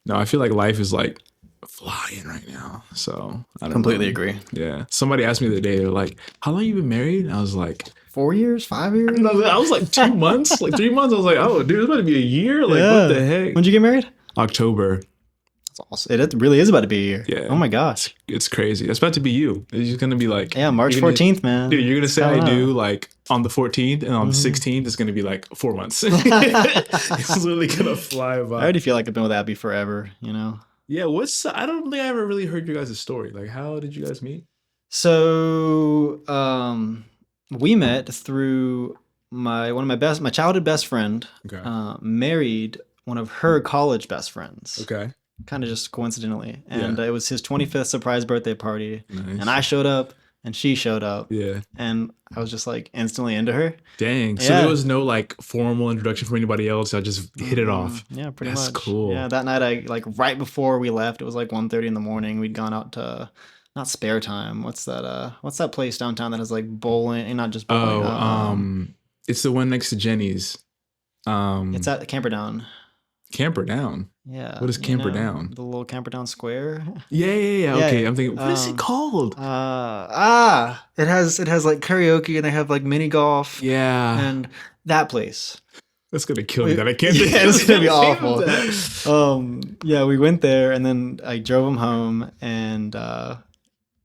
No, I feel like life is like flying right now. So I don't Completely know. agree. Yeah. Somebody asked me the other day, they're like, how long you been married? And I was like, 4 years, 5 years? no, I was like 2 months, like 3 months. I was like, oh, dude, it's about to be a year. Like, what the Yeah. heck? When'd you get married? October. That's awesome. It really is about to be a year. Oh Yeah. my It's, gosh. it's crazy. It's about to be you. It's just gonna be like, Yeah, March you're gonna, 14th, man. dude, you're gonna It's say I coming do up. like on the 14th, and on the Mhm. 16th, it's gonna be like 4 months. It's literally gonna fly I by. already feel like I've been with Abby forever, you know? Yeah, I don't think I ever really heard your guys' story. Like, how did you guys meet? So, we met through my childhood best friend, Okay. married one of her college best friends. Okay. Kind of just coincidentally. And Yeah. it was his 25th surprise birthday party. Nice. And I showed up and she showed up. Yeah. And I was just like instantly into her. Dang. So Yeah. there was no like formal introduction from anybody else. I just hit it off. Yeah, pretty That's much. cool. Yeah, that night I like right before we left, it was like 1:30 in the morning. We'd gone out to not Spare Time. What's that place downtown that has like bowling and not just bowling. It's the one next to Jenny's. It's at Camperdown. Camperdown. Yeah. What is you know, Camperdown? The little Camperdown Square. Yeah. Okay. Yeah, I'm thinking, what is it called? it has like karaoke and they have like mini golf Yeah. and that place. That's gonna kill me that I can't think Yeah, of it's gonna be the name of awful. that. Yeah, we went there and then I drove him home and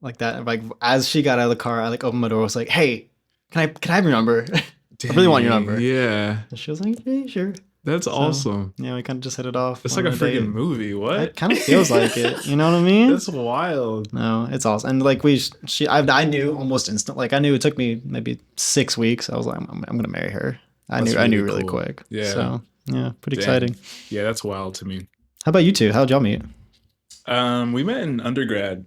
like that, like as she got out of the car, I like opened my door. I was like, "Hey, can I have your number? I really want your Dang, number." Yeah. And she was like, "Yeah, sure." That's So, awesome. yeah, we kind of just hit it off. It's went like a on date. freaking movie. It What? kind of feels like it. You know what I mean? That's wild. No, it's awesome. And like I knew almost instant. Like I knew it took me maybe 6 weeks. I was like, I'm gonna marry her. I That's knew really really cool. quick. Yeah. So yeah, pretty Dang. exciting. Yeah, that's wild to me. How about you two? How'd y'all meet? We met in undergrad.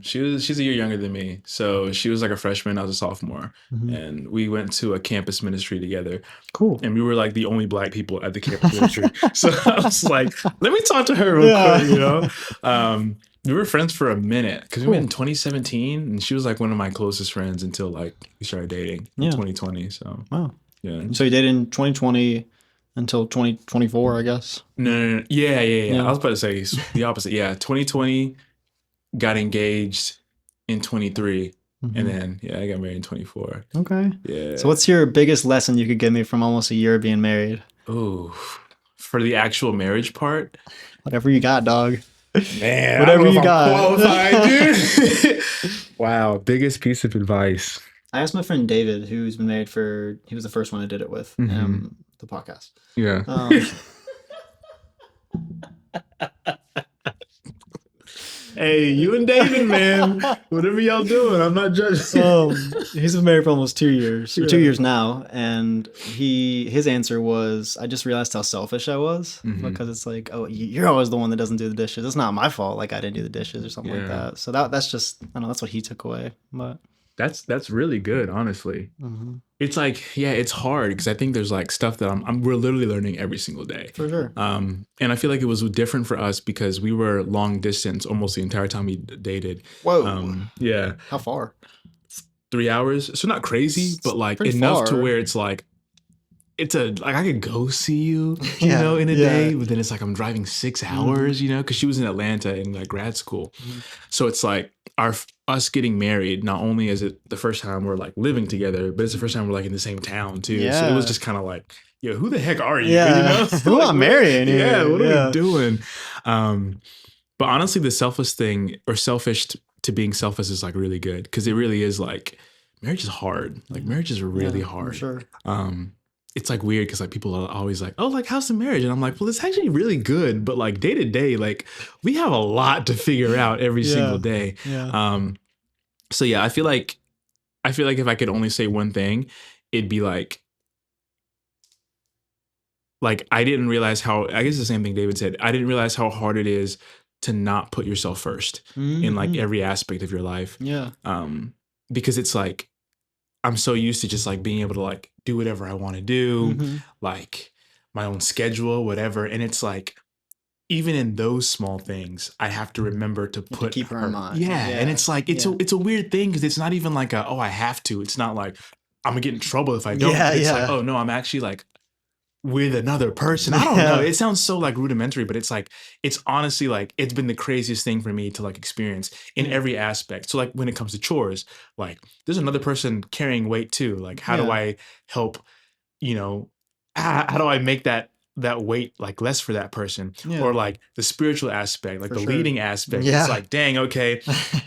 She's a year younger than me, so she was like a freshman. I was a sophomore, Mhm. and we went to a campus ministry together. Cool. And we were like the only black people at the campus ministry. So I was like, let me talk to her real Yeah. quick, you know. We were friends for a minute because we met in 2017, and she was like one of my closest friends until like we started dating in Yeah. 2020. So Wow. yeah. So you dated in 2020 until 2024, I guess. No. Yeah. Yeah. I was about to say the opposite. Yeah, 2020 got engaged in 23, Mhm. and then I got married in 24. Okay. Yeah. So what's your biggest lesson you could give me from almost a year of being married? Oh, for the actual marriage part. Whatever you got, dog. Man, Whatever I don't you know if I'm got. qualified, dude. Wow, biggest piece of advice. I asked my friend David, who's been married he was the first one I did it with, Mhm. the podcast. Yeah. Hey, you and David, man. Whatever y'all doing, I'm not judging. He's been married for almost 2 years, or 2 Yeah. years now, and his answer was, "I just realized how selfish I was Mhm. because it's like, oh, you're always the one that doesn't do the dishes. It's not my fault. Like I didn't do the dishes or something like Yeah. that." So that's just, I don't know, that's what he took away. But That's really good, honestly. mhm, It's like, it's hard because I think there's like stuff that we're literally learning every single day. for sure. And I feel like it was different for us because we were long distance almost the entire time we dated. Whoa, Yeah, how far? 3 hours. So not crazy, but like Pretty enough to far. where it's like I could go see you, Yeah, in a yeah. day, but then it's like I'm driving 6 hours, because she was in Atlanta in like grad school. Mhm. So it's like us getting married. Not only is it the first time we're like living together, but it's the first time we're like in the same town too. So it Yeah. was just kind of like, yo, who the heck are you? Yeah, who am I Like, marrying here? Yeah, what are Yeah. we doing? But honestly, the selfless thing or selfish to being selfish is like really good because it really is like marriage is hard. Like marriage is really Yeah, hard. For sure. It's like weird because like people are always like, oh, like how's the marriage? And I'm like, well, it's actually really good, but like day to day, like we have a lot to figure out every Yeah. single day. Yeah. So yeah, I feel like if I could only say one thing, it'd be like I didn't realize how, I guess the same thing David said. I didn't realize how hard it is to not put yourself first in like Mhm. every aspect of your life. Yeah. Because it's like I'm so used to just like being able to like do whatever I want to do, Mhm. like my own schedule, whatever. And it's like even in those small things, I have to remember to put keep her in mind. Yeah, and Yeah, it's like it's yeah. it's a weird thing because it's not even like I have to. It's not like I'm gonna get in trouble if I don't. Yeah, It's yeah. like, oh no, I'm actually like with another person. I don't know. Yeah. It sounds so like rudimentary, but it's like, it's honestly like, it's been the craziest thing for me to like experience in Yeah. every aspect. So like when it comes to chores, like there's another person carrying weight too. Like how do Yeah. I help, you know, how do I make that weight like less for that person? Yeah. Or like the spiritual aspect, like For the sure. leading aspect. Yeah. It's like, dang, okay,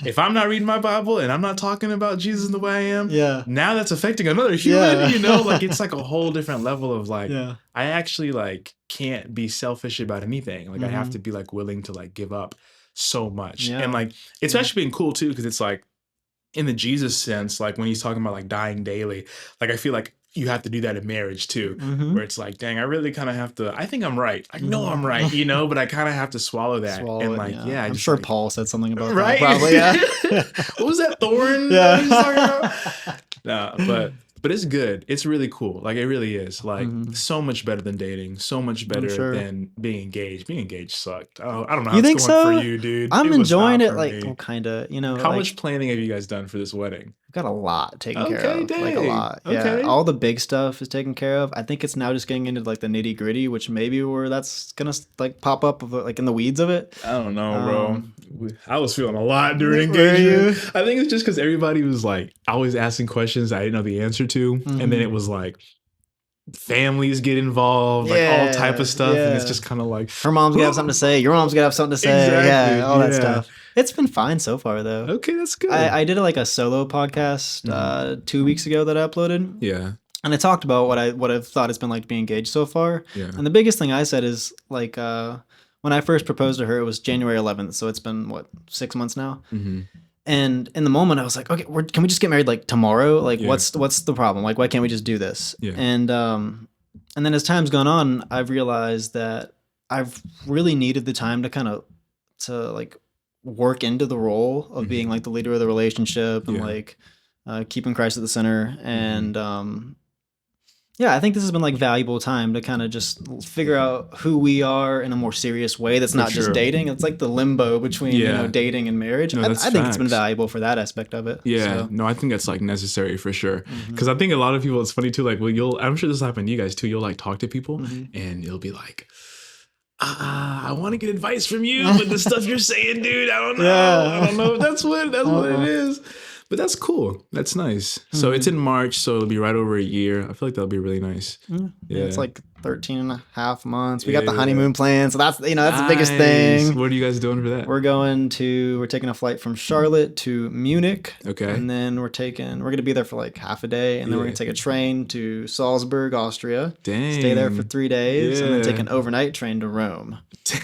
if I'm not reading my Bible and I'm not talking about Jesus the way I am, Yeah. now that's affecting another human, Yeah. you know, like it's like a whole different level of like, Yeah. I actually like can't be selfish about anything. Like I have Mhm. to be like willing to like give up so much. Yeah. And like, it's Yeah. actually been cool too, because it's like in the Jesus sense, like when he's talking about like dying daily, like I feel like you have to do that in marriage too, Mhm. where it's like, dang, I really kind of have to, I think I'm right. I know Mhm. I'm right, you know, but I kind of have to swallow that. Swallow and it, like, yeah, I I'm just, sure like, Paul said something about right? that. Probably, yeah. What was that thorn? Yeah. That he was talking about? Nah, but it's good. It's really cool. Like it really is. Like Mhm. so much better than dating. So much better sure. than being engaged. Being engaged sucked. Oh, I don't know how You it's think going so? for you, dude. I'm It was enjoying not it, for like, me. well, kind of, you know, How like, much planning have you guys done for this wedding? I've got a lot taken care Okay, of, like a dang. lot. Yeah, Okay. all the big stuff is taken care of. I think it's now just getting into like the nitty gritty, which maybe where that's gonna like pop up like in the weeds of it. I don't know, bro. Um, I was feeling a lot during Were engagement. you? I think it's just because everybody was like always asking questions I didn't know the answer to, and then Mhm. it was like families get involved, like all type Yeah, of stuff, and it's yeah. just kind of like Her mom's gonna have something to say. Your mom's gonna have something to say. Exactly, Yeah, all that yeah. stuff. It's been fine so far, though. Okay, that's good. I did like a solo podcast 2 weeks ago that I uploaded, Yeah, and I talked about what I've thought it's been like to be engaged so far. yeah. And the biggest thing I said is like when I first proposed to her, it was January 11th, so it's been what 6 months now. Mm-hmm. And in the moment, I was like, okay, can we just get married like tomorrow? Like, Yeah. what's the problem? Like, why can't we just do this? Yeah. And then as time's gone on, I've realized that I've really needed the time to like work into the role of being like the leader of the relationship and Yeah. like keeping Christ at the center. And yeah, I think this has been like valuable time to kind of just figure out who we are in a more serious way. That's For not sure. just dating. It's like the limbo between you know Yeah. dating and marriage. No, I that's think it's been facts. valuable for that aspect of it. Yeah, So, no, I think that's like necessary for sure. mhm. Because I think a lot of people, it's funny too. Like, well, I'm sure this happened to you guys too. You'll like talk to people, Mhm. and it'll be like, I want to get advice from you, but the stuff you're saying, dude, I don't know. Yeah. I don't know if that's what Uh-uh. it is. But that's cool. That's nice. So it's in March, so it'll be right over a year. I feel like that'll be really nice. Yeah, it's Yeah. like 13 and a half months. We got the Yeah. honeymoon plan, so that's that's the biggest Nice. thing. What are you guys doing for that? We're taking a flight from Charlotte to Munich. Okay. And then we're gonna be there for like half a day, and then we're Yeah. gonna take a train to Salzburg, Austria. Dang. Stay there for 3 days, and then take Yeah. an overnight train to Rome.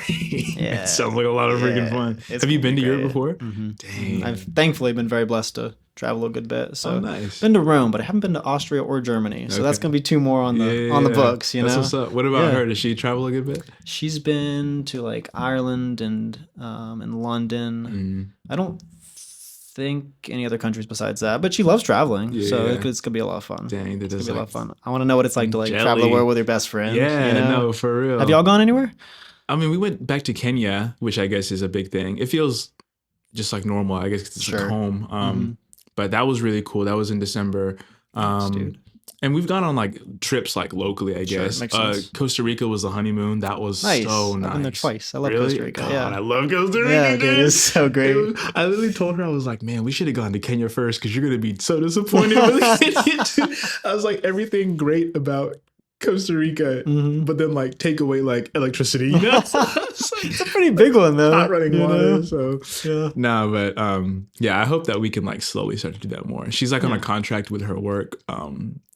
Yeah. It sounds like a lot of freaking Yeah. fun. It's Have you gonna been be to Europe great. before? Mhm. Dang. I've thankfully been very blessed to travel a good bit. So Oh, nice. been to Rome, but I haven't been to Austria or Germany. So that's Okay. gonna be 2 more on the books. You That's know, what's up. What about Yeah. her? Does she travel a good bit? she's been to like Ireland and London. I don't think any other countries besides that, but she loves traveling, so Yeah. it's gonna be a lot of fun. Dang, that It's gonna does be a lot like of fun. I want to know what it's like to like travel the jelly. world with your best friend. Yeah, you know? no, for real. Have y'all gone anywhere? I mean, we went back to Kenya, which I guess is a big thing. It feels just like normal, I guess, 'cause it's Sure. like home. Mhm. But that was really cool. That was in December. Nice, dude. And we've gone on like trips like locally, I Sure, guess. makes sense. Costa Rica was the honeymoon. That was Nice. so nice. I've been there twice. I love Really? Costa Rica. God, Yeah. I love Costa Rica. Yeah, dude, it's so great. I literally told her, I was like, man, we should have gone to Kenya first because you're going to be so disappointed with it. I was like, everything great about Costa Rica, Mhm. but then like take away like electricity, you know? It's like, It's a pretty big one though. hot running you water. know? So Yeah. no, but yeah, I hope that we can like slowly start to do that more. She's like on Yeah. a contract with her work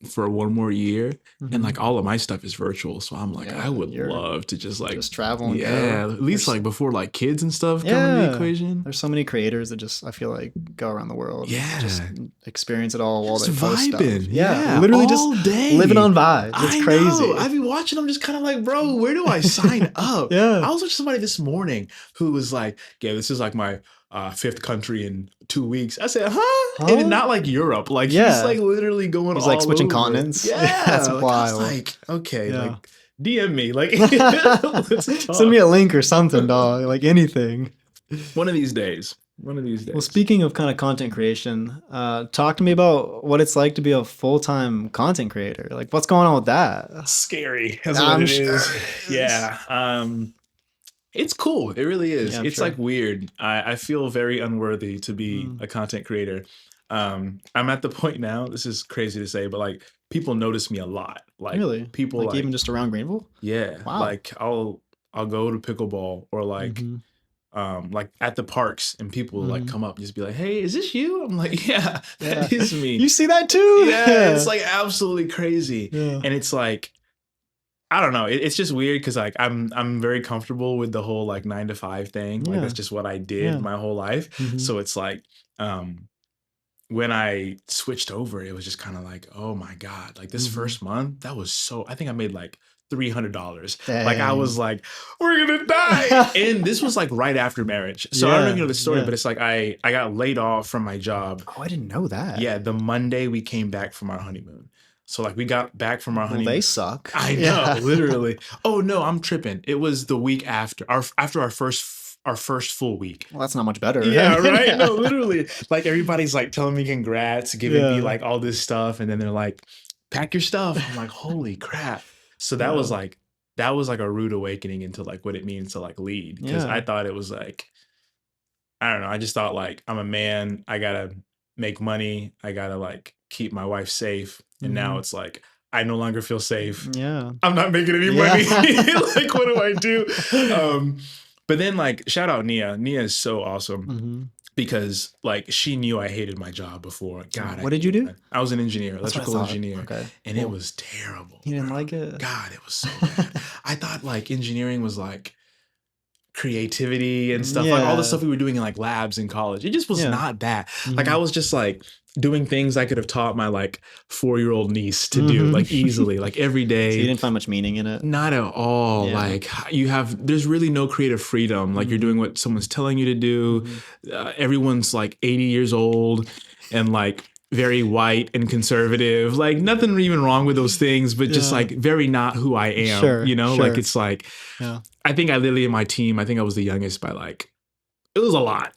for 1 more year, Mhm. and like all of my stuff is virtual. So I'm like, Yeah, I would you're love to just like just travel and yeah, go. at least There's- like before like kids and stuff come into Yeah. the equation. There's so many creators that just I feel like go around the world. and Yeah. just experience it all while Just they post stuff. vibing. Yeah, literally all just day. living on vibes. It's I crazy. know. I've been watching. I'm just kind of like, bro, where do I sign up? Yeah. I was watching somebody this morning who was like, yeah, this is like my 5th country in 2 weeks. I said, huh? And not like Europe. Like Yeah. he's like literally going. He's, like, all switching over. continents. Yeah, That's like, I was wild. like, okay, Yeah. like DM me, like let's talk. Send me a link or something, dog. Like anything. One of these days, One of these days. Well, speaking of kind of content creation, talk to me about what it's like to be a full-time content creator. Like, what's going on with that? Scary. That's I'm what it sure is. it is. Yeah. It's cool. It really is. Yeah, I'm It's sure. like weird. I feel very unworthy to be Mm. a content creator. I'm at the point now, this is crazy to say, but like people notice me a lot. Like Really? people Like like, even just around Greenville? yeah, Wow. like I'll go to pickleball or like at the parks and people like Mhm. come up and just be like, "Hey, is this you?" I'm like, "Yeah, Yeah. that is me." You see that too? Yeah, it's like absolutely crazy. Yeah. And it's like I don't know. It's just weird because like I'm very comfortable with the whole like 9 to 5 thing. Like Yeah. that's just what I did Yeah. my whole life. Mhm. So it's like when I switched over, it was just kind of like, oh my God, like this Mhm. first month, that was so I think I made like $300. Like I Dang. was like, we're gonna die. And this was like right after marriage. So I don't know if you know the story, Yeah. but it's like I got laid off from my job. Oh, I didn't know that. Yeah, the Monday we came back from our honeymoon. So like we got back from our Well, honeymoon. they suck. I know, Yeah. literally. Oh no, I'm tripping. It was the week after our first full week. Well, that's not much better. Yeah, right. No, literally. Like everybody's like telling me congrats, giving me Yeah. like all this stuff, and then they're like, "Pack your stuff." I'm like, "Holy crap!" So that Yeah. was like a rude awakening into like what it means to like lead because Yeah. I thought it was like I don't know. I just thought like I'm a man. I gotta make money. I gotta like keep my wife safe. And now Mhm. it's like I no longer feel safe. Yeah. I'm not making any Yeah. money. Like, what do I do? But then like shout out Nia. Nia is so awesome Mhm. because like she knew I hated my job before. God, What did you do? I was an engineer, That's what I electrical thought. engineer, Okay. and Cool. it was terrible. You didn't bro. like it? God, it was so bad. I thought like engineering was like creativity and stuff, like all the Yeah. stuff we were doing in like labs in college. It just was Yeah. not that. Like I Mhm. was just like doing things I could have taught my like 4-year-old niece to do Mhm. like easily, like every So you day. didn't find much meaning in it? Not at all. Yeah. Like there's really no creative freedom. Like you're Mhm. doing what someone's telling you to do. Mhm. Everyone's like 80 years old and like very white and conservative. Like nothing even wrong with those things, but just Yeah. like very not who I am. Sure, You know, like sure. it's like Yeah. I think I literally in my team, I think I was the youngest by like it was a lot.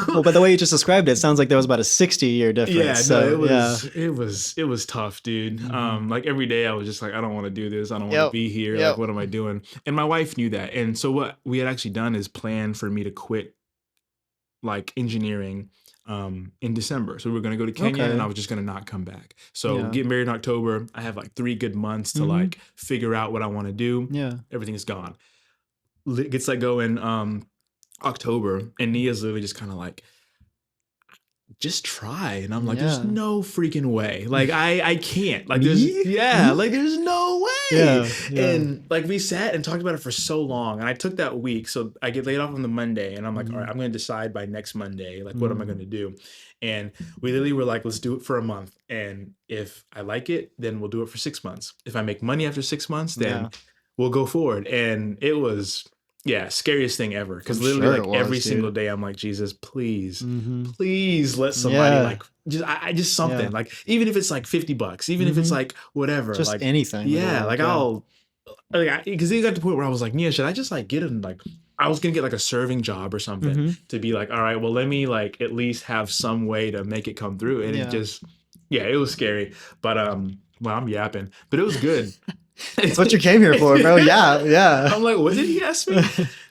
Well, by the way you just described it, it sounds like there was about a 60-year difference. Yeah, so, no, yeah. it was tough, dude. Mhm. Like every day I was just like, I don't want to do this. I don't want to Yep, be here. Like, yep. what am I doing? And my wife knew that. And so what we had actually done is plan for me to quit like engineering in December. So we were gonna go to Kenya Okay. and I was just gonna not come back. So Yeah. get married in October. I have like 3 good months to Mhm. like figure out what I want to do. Yeah. Everything is gone. Gets let go in October, and Nia's literally just kind of like, just try. And I'm like, there's Yeah. no freaking way. Like I can't. Like Me? there's Me? like there's no way. Yeah, yeah. And like we sat and talked about it for so long. And I took that week. So I get laid off on the Monday and I'm like, Mhm. all right, I'm gonna decide by next Monday, like what am I Mhm. gonna do? And we literally were like, let's do it for a month. And if I like it, then we'll do it for 6 months. If I make money after 6 months, then Yeah. we'll go forward. And it was scariest thing ever. Because I'm literally sure like it was, every single dude. day I'm like, Jesus, please Mhm. please let somebody Yeah. like just something Yeah. like even if it's like $50, even if it's Mhm. like whatever, Just like anything. yeah, really, like I'll like because it got to the point where I was like, Nia, should I just like get in like I was gonna get like a serving job or something Mhm. to be like, all right, well let me like at least have some way to make it come through, and Yeah. it just it was scary, but well I'm yapping, but it was good. That's what you came here for, bro. Yeah, yeah. I'm like, what did he ask me?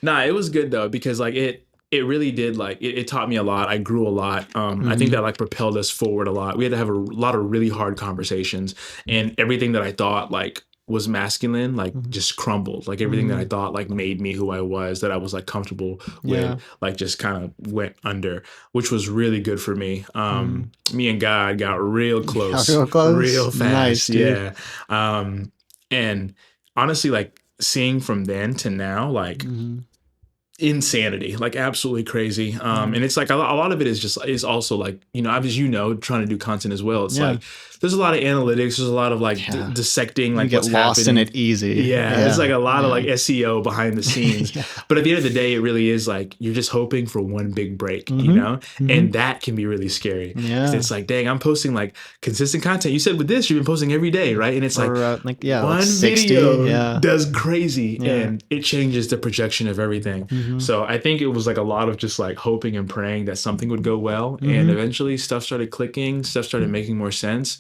Nah, it was good though because like it really did like it taught me a lot. I grew a lot. I think Mhm. that like propelled us forward a lot. We had to have a lot of really hard conversations, and everything that I thought like was masculine like Mhm. just crumbled. Like everything that I Mhm. thought like made me who I was, that I was like comfortable Yeah. with, like just kind of went under, which was really good for me. Me and God got real close, real close? real fast. Nice, dude. Yeah. And honestly, like seeing from then to now, like Mhm. insanity, like absolutely crazy. Mhm. And it's like a lot of it is also like, as you know, trying to do content as well. It's Yeah. like there's a lot of analytics, there's a lot of like Yeah. dissecting like You get what's lost happening. in it easy. Yeah, there's like a lot of yeah. like SEO behind the scenes. Yeah. But at the end of the day, it really is like you're just hoping for one big break, you Mhm. know? Mhm. And that can be really scary. 'Cause Yeah. it's like, dang, I'm posting like consistent content. You said with this, you've been posting every day, right? And it's like Or, one 60. video Yeah. does crazy Yeah. and it changes the projection of everything. So I think it was like a lot of just like hoping and praying that something would go well. Mm-hmm. And eventually stuff started clicking, stuff started making more sense.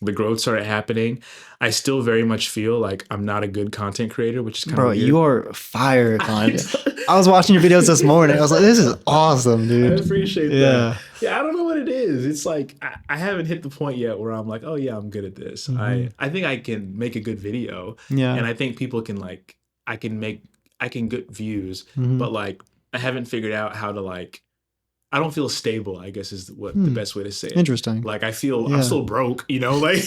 The growth started happening. I still very much feel like I'm not a good content creator, which is kind Bro, of weird. you are fire content. I was watching your videos this morning. I was like, this is awesome, I dude. appreciate Yeah. that. Yeah, I don't know what it is. It's like I haven't hit the point yet where I'm like, oh yeah, I'm good at this. I think I can make a good video. Yeah. And I think people can like I can get views, but like I haven't figured out how to like I don't feel stable, I guess is what the best way to say it. Interesting. Like I feel I'm still broke, you know, like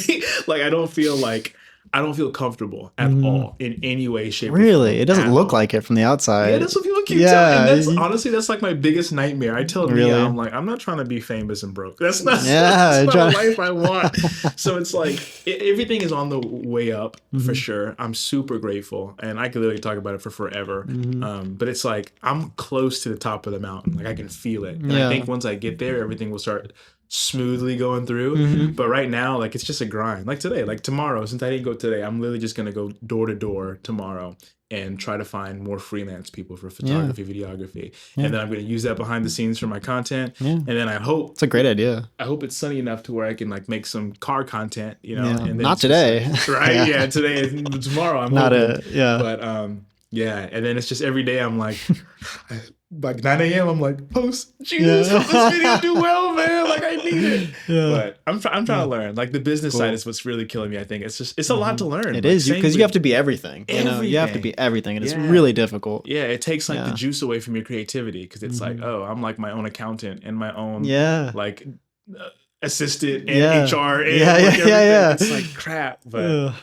like I don't feel comfortable at all in any way, shape, or Really? form It doesn't at look all. like it from the outside. Yeah, that's what people keep Yeah, telling me. And that's you- honestly, that's like my biggest nightmare. I tell Really? Mia, I'm like, I'm not trying to be famous and broke. That's not, Yeah, that's not a try- life I want. So it's like everything is on the way up for sure. I'm super grateful, and I could literally talk about it for forever. But it's like I'm close to the top of the mountain. Like I can feel it. And Yeah. I think once I get there, everything will start smoothly going through. But right now, like it's just a grind. Like today, like tomorrow, since I didn't go today, I'm literally just gonna go door to door tomorrow and try to find more freelance people for photography, videography. And then I'm gonna use that behind the scenes for my content. And then I hope It's a great idea. it's sunny enough to where I can like make some car content, you know. Yeah. And then Not it's just today. like- right? Yeah, today, tomorrow. I'm Not hoping. yeah. But yeah, and then it's just every day I'm like, like 9 a.m. I'm like, post, Jesus, Yeah. help this video do well, man. Like I need it. Yeah. But I'm trying to learn. Like the business side is what's really killing me. I think it's a lot to learn. It Like, is same because you with- have to be everything. You know, you have to Everything. be everything, and it's Yeah. really difficult. Yeah, it takes like Yeah. the juice away from your creativity because it's like, oh, I'm like my own accountant and my own Yeah. like assistant and Yeah. HR and Yeah, like yeah, everything. yeah. It's like crap, but. Ugh.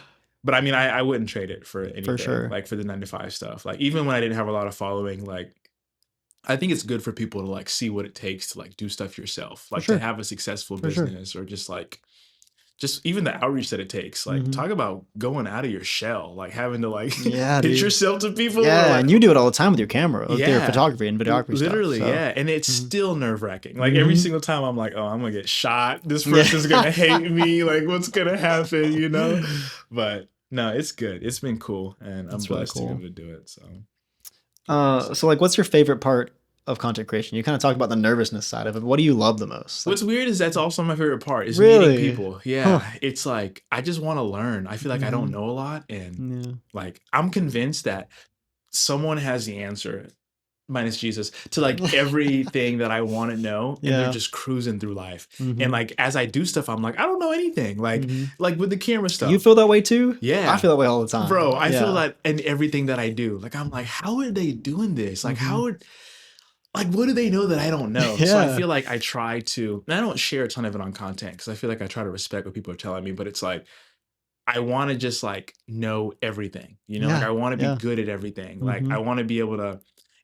But I mean, I wouldn't trade it for anything. sure. Like for the 9 to 5 stuff. Like even when I didn't have a lot of following, like I think it's good for people to like see what it takes to like do stuff yourself. Like sure. to have a successful For sure. business or just even the outreach that it takes. Like talk about going out of your shell, like having to like Yeah, pitch dude. yourself to people. Yeah, like, and you do it all the time with your camera, with your Yeah. photography and videography literally, stuff. So. yeah. And it's still nerve-wracking. Like every single time I'm like, oh, I'm gonna get shot. This Yeah. person's gonna hate me. Like what's gonna happen, you know? But no, it's good. It's been cool, and That's I'm really blessed to cool. be able to do it. So So like, what's your favorite part of content creation? You kind of talked about the nervousness side of it. What do you love the most? what's weird is that's also my favorite part is Really? meeting people. Yeah, Huh. it's like I just want to learn. I feel like I don't know a lot, and Yeah. like I'm convinced that someone has the answer. Minus Jesus to like everything that I want to know, and Yeah. they're just cruising through life. Mhm. And like as I do stuff, I'm like, I don't know anything. Like like with the camera stuff. You feel that way too? Yeah. I feel that way all the time. Bro, I Yeah. feel that in everything that I do. Like I'm like, how are they doing this? Like how would like what do they know that I don't know? So I Yeah. feel like I try to, and I don't share a ton of it on content because I feel like I try to respect what people are telling me, but it's like I want to just like know everything. You know, like Yeah, I want to be yeah. good at everything. Like Mhm. I want to be able to,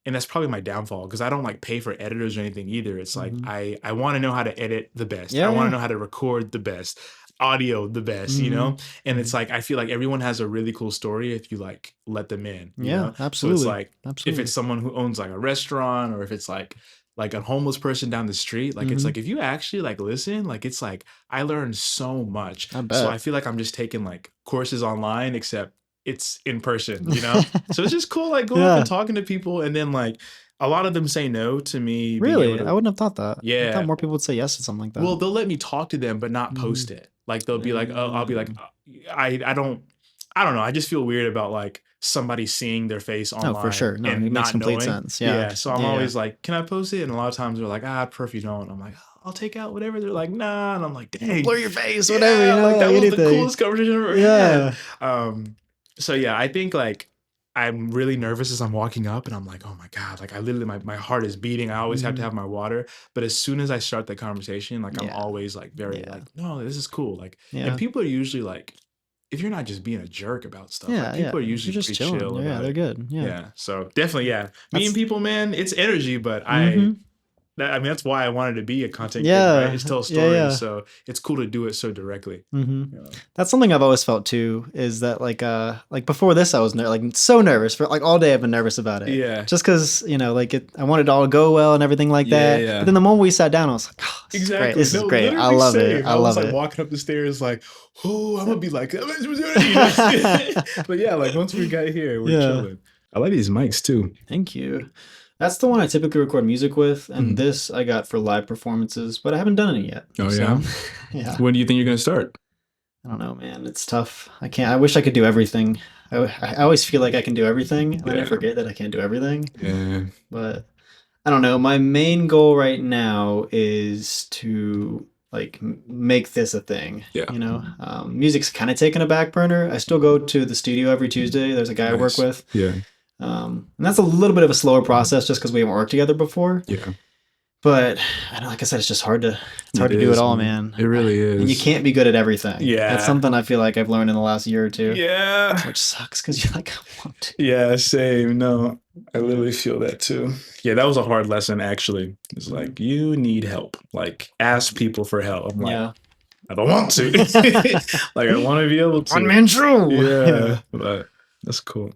and that's probably my downfall because I don't like pay for editors or anything either. It's like I want to know how to edit the best. Yeah, I want yeah. to know how to record the best, audio the best, you know? And it's like I feel like everyone has a really cool story if you like let them in. You Yeah, know? absolutely. So it's like if Absolutely. it's someone who owns like a restaurant or if it's like a homeless person down the street, like it's like if you actually like listen, like it's like I learned so much. I bet. So I feel like I'm just taking like courses online, except it's in person, you know? So it's just cool, like going up Yeah. and talking to people, and then like a lot of them say no to me. being Really? able to- I wouldn't have thought that. I Yeah. thought more people would say yes to something like that. well, they'll let me talk to them, but not post it. Like they'll be like, oh, I'll be like, I don't know. I just feel weird about like somebody seeing their face online. Oh, for sure. No, and it makes not complete knowing. sense. Yeah. So I'm Yeah, always like, can I post it? And a lot of times they're like, I prefer if you don't. I'm like, I'll take out whatever. They're like, nah. And I'm like, dang. blur your face, Yeah, whatever, you know, like that was the anything. coolest conversation I've ever Yeah. had. So yeah, I think like I'm really nervous as I'm walking up and I'm like, oh my God, like I literally, my heart is beating. I always have to have my water. But as soon as I start the conversation, like I'm Yeah. always like very Yeah. like, no, this is cool. Like, Yeah. and people are usually like, if you're not just being a jerk about stuff, Yeah, like people are You're usually just pretty chilling. chill. Yeah, about they're it. good. Yeah. Yeah. So definitely, yeah. That's- Meeting people, man, it's energy, but Mhm. I mean, that's why I wanted to be a content Yeah. creator, right? Is tell Yeah, stories. yeah. So it's cool to do it so directly. hmm You know? That's something I've always felt too. Is that like before this, I was like so nervous for like all day. I've been nervous about it. Yeah. Just because like I wanted it all to go well and everything like Yeah, that. yeah. But then the moment we sat down, I was like, oh, this Exactly. is great. This is No, great. I literally love same. it. I was love like it. walking up the stairs, like, oh, I'm gonna be like, you know? But yeah, like once we got here, we're Yeah. chilling. I like these mics too. Thank you. That's the one I typically record music with, and Mhm. this I got for live performances, but I haven't done it yet. Oh, So, yeah? yeah. When do you think you're gonna start? I don't know, man. It's tough. I can't. I wish I could do everything. I always feel like I can do everything, and then I Yeah. forget that I can't do everything. Yeah. But I don't know. My main goal right now is to like make this a thing. Yeah. You know, music's kind of taken a back burner. I still go to the studio every Tuesday. There's a guy I work Nice. with. Yeah. And that's a little bit of a slower process just because we haven't worked together before. Yeah. But I know, like I said, it's just hard to do it is, all, man. It really is. And you can't be good at everything. Yeah. That's something I feel like I've learned in the last year or two. Yeah. Which sucks because you're like, I want to. Yeah, same. No, I literally feel that too. Yeah, that was a hard lesson actually. It's like, you need help. Like, ask people for help. I'm like, Yeah. I don't want to. Like, I want to be able to. One man show. Yeah. But that's cool.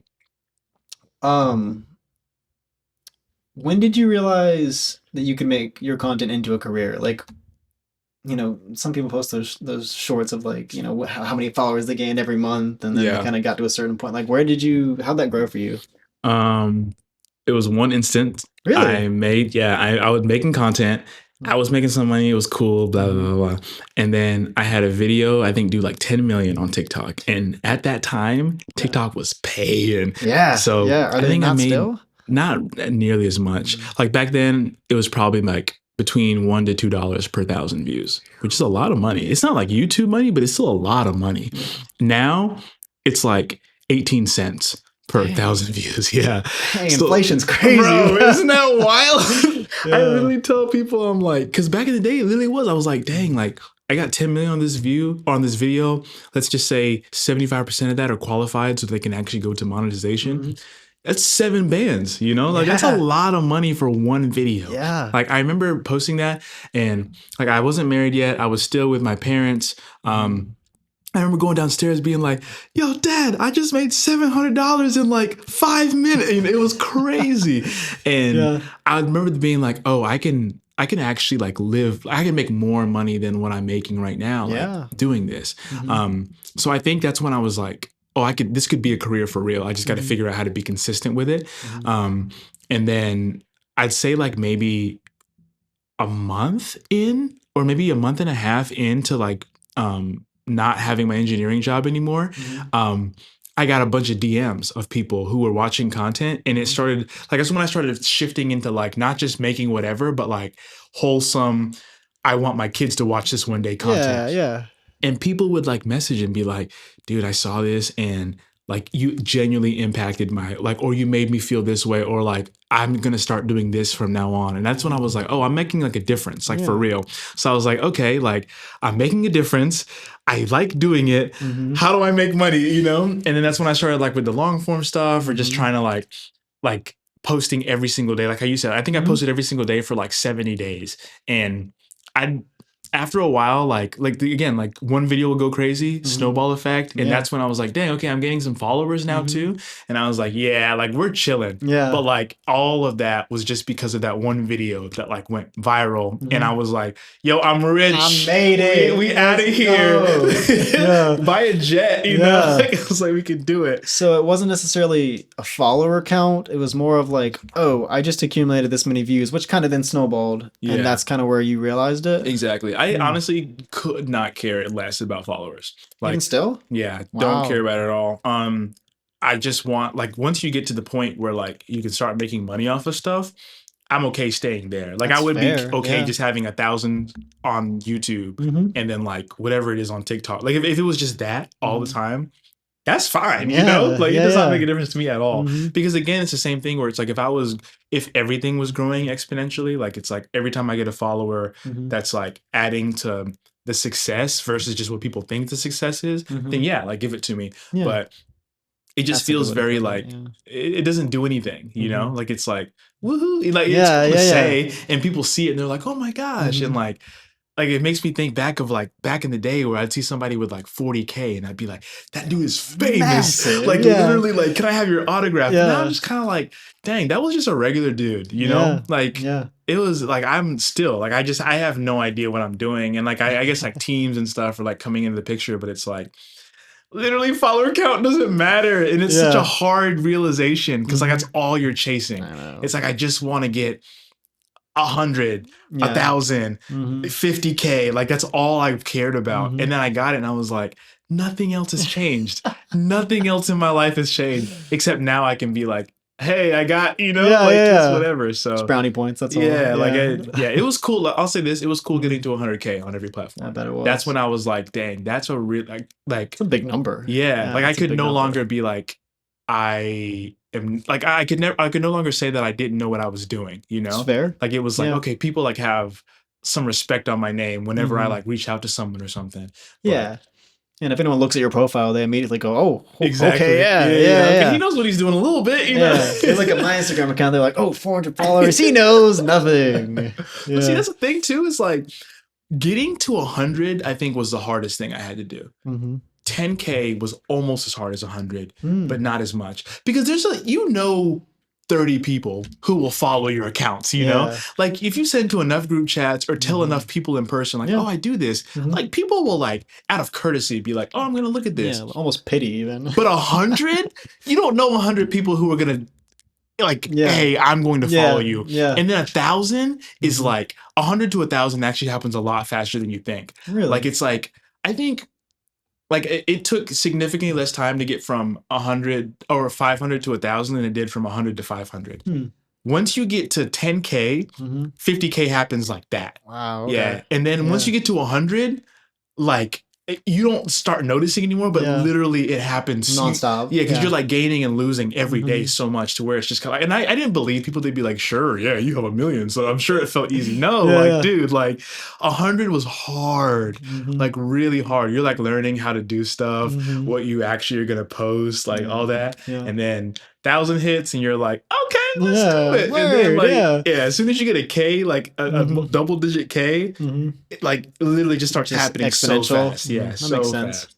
When did you realize that you could make your content into a career? Like, you know, some people post those shorts of like, you know, how many followers they gained every month, and then Yeah. they kind of got to a certain point. Like, how'd that grow for you? It was one instant. Really? I was making content. I was making some money. It was cool, blah, blah, blah, blah. And then I had a video, I think, do like 10 million on TikTok. And at that time, TikTok was paying. Yeah. So yeah. Are I they think I not made still? not nearly as much. Like back then, it was probably like between $1 to $2 per 1,000 views, which is a lot of money. It's not like YouTube money, but it's still a lot of money. Now it's like 18 cents per 1,000 views. Yeah. Hey, So- inflation's crazy. Bro, isn't that wild? Yeah. I literally tell people, I'm like, because back in the day, it literally was. I was like, dang, like I got 10 million on this video. Let's just say 75% of that are qualified so they can actually go to monetization. Mm-hmm. That's 7 bands, you know? Like that's Yeah. a lot of money for one video. Yeah. Like I remember posting that, and like I wasn't married yet. I was still with my parents. I remember going downstairs being like, yo, Dad, I just made $700 in like 5 minutes. And it was crazy. And Yeah. I remember being like, oh, I can actually like live, I can make more money than what I'm making right now, like, Yeah. doing this. Mhm. So I think that's when I was like, oh, this could be a career for real. I just got to Mhm. figure out how to be consistent with it. Mhm. And then I'd say like maybe a month in, or maybe a month and a half into like not having my engineering job anymore, Mhm. I got a bunch of DMs of people who were watching content, and it started like that's when I started shifting into like not just making whatever, but like wholesome. I want my kids to watch this one day content. Yeah. And people would like message and be like, dude, I saw this and like you genuinely impacted my like, or you made me feel this way, or like I'm gonna start doing this from now on. And that's when I was like, oh, I'm making like a difference, like for Yeah. real. So I was like, okay, like I'm making a difference. I like doing it. Mhm. How do I make money? You know? And then that's when I started like with the long form stuff, or just Mhm. trying to like posting every single day. Like how you said, I think I Mhm. posted every single day for like 70 days. And after a while, like again, like one video will go crazy, Mhm. snowball effect. And Yeah. that's when I was like, dang, okay, I'm getting some followers now Mhm. too. And I was like, yeah, like we're chilling. Yeah. But like all of that was just because of that one video that like went viral. Mhm. And I was like, yo, I'm rich. I made it. We out of Let's here. go. Yeah. Buy a jet, you Yeah. know? Like, I was like, we could do it. So it wasn't necessarily a follower count. It was more of like, oh, I just accumulated this many views, which kind of then snowballed. Yeah. And that's kind of where you realized it. Exactly. I honestly could not care less about followers. Like, Even still? yeah, Wow. don't care about it at all. I just want like once you get to the point where like you can start making money off of stuff, I'm okay staying there. Like That's I would fair, be okay yeah. just having 1,000 on YouTube Mm-hmm. and then like whatever it is on TikTok. Like if it was just that all the Mhm. time, that's fine. Yeah, You know, like it yeah, does not yeah. make a difference to me at all. Mhm. Because again, it's the same thing where it's like if everything was growing exponentially, like it's like every time I get a follower Mhm. that's like adding to the success versus just what people think the success is, Mhm. then yeah, like give it to me. Yeah. But it just That's a good feels way to very put it, like yeah. it doesn't do anything, you know? Mhm. Like it's like woohoo, like it's Yeah, cool to yeah, say, and people see it and they're like, oh my gosh, and Mhm. like it makes me think back of like back in the day where I'd see somebody with like 40K and I'd be like, that dude is famous. Massive, Like yeah. literally, like, can I have your autograph? And now Yeah. I'm just kind of like, dang, that was just a regular dude, you Yeah, know? Like Yeah. it was like I'm still like I have no idea what I'm doing. And like I guess like teams and stuff are like coming into the picture, but it's like literally follower count doesn't matter. And it's such Yeah. a hard realization because like Mhm. that's all you're chasing. I know. It's like I just want to get 100, Yeah. 1,000, Mhm. 50K. Like that's all I've cared about. Mhm. And then I got it and I was like, nothing else has changed. Nothing else in my life has changed. Except now I can be like, hey, I got, Yeah, like yeah, just yeah. whatever. It's So brownie points. That's all. yeah, like Yeah. it was cool. I'll say this, it was cool getting to 100K on every platform. I bet it was. That's when I was like, dang, that's a real like It's a big number. yeah, like I it's a could big no number. longer be like I am like I could no longer say that I didn't know what I was doing, It's fair. Like it was like Yeah. okay, people like have some respect on my name whenever I Mhm. like reach out to someone or something. Yeah. And if anyone looks at your profile, they immediately go, "Oh, Exactly. okay, yeah. Okay, he knows what he's doing a little bit, Yeah. They look at my Instagram account, they're like, "Oh, 400 followers. He knows nothing." But see, that's the thing too. Is like getting to 100. I think was the hardest thing I had to do. Mhm. 10K was almost as hard as 100, Mm. but not as much because there's 30 people who will follow your accounts, Yeah. like if you send to enough group chats or tell Mhm. enough people in person, like, Yeah. oh, I do this, Mhm. like people will like out of courtesy be like, oh, I'm going to look at this. Yeah, almost pity even. But 100, you don't know 100 people who are going to like, Yeah. hey, I'm going to follow you. Yeah. And then 1,000 is Mhm. like 100 to 1,000 actually happens a lot faster than you think. Really? Like it's like, I think like it took significantly less time to get from 100 or 500 to 1,000 than it did from 100 to 500. Hmm. Once you get to 10K, Mhm. 50K happens like that. Wow. Okay. Yeah. And then once Yeah. you get to 100, like you don't start noticing anymore, but Yeah. literally it happens Nonstop. Yeah, because Yeah. you're like gaining and losing every day Mhm. so much to where it's just kind of like, and I didn't believe people. They'd be like, sure, yeah, you have 1,000,000. So I'm sure it felt easy. No, Yeah, like, yeah. dude, like 100 was hard, Mhm. like really hard. You're like learning how to do stuff, Mhm. what you actually are going to post, like all that. Yeah. And then 1,000 hits and you're like, okay, let's Yeah, do it. And then word, like, yeah. as soon as you get a K, like a Mhm. double digit K, Mhm. it like literally just starts Just happening so exponential. fast. Yeah, That so makes sense. fast.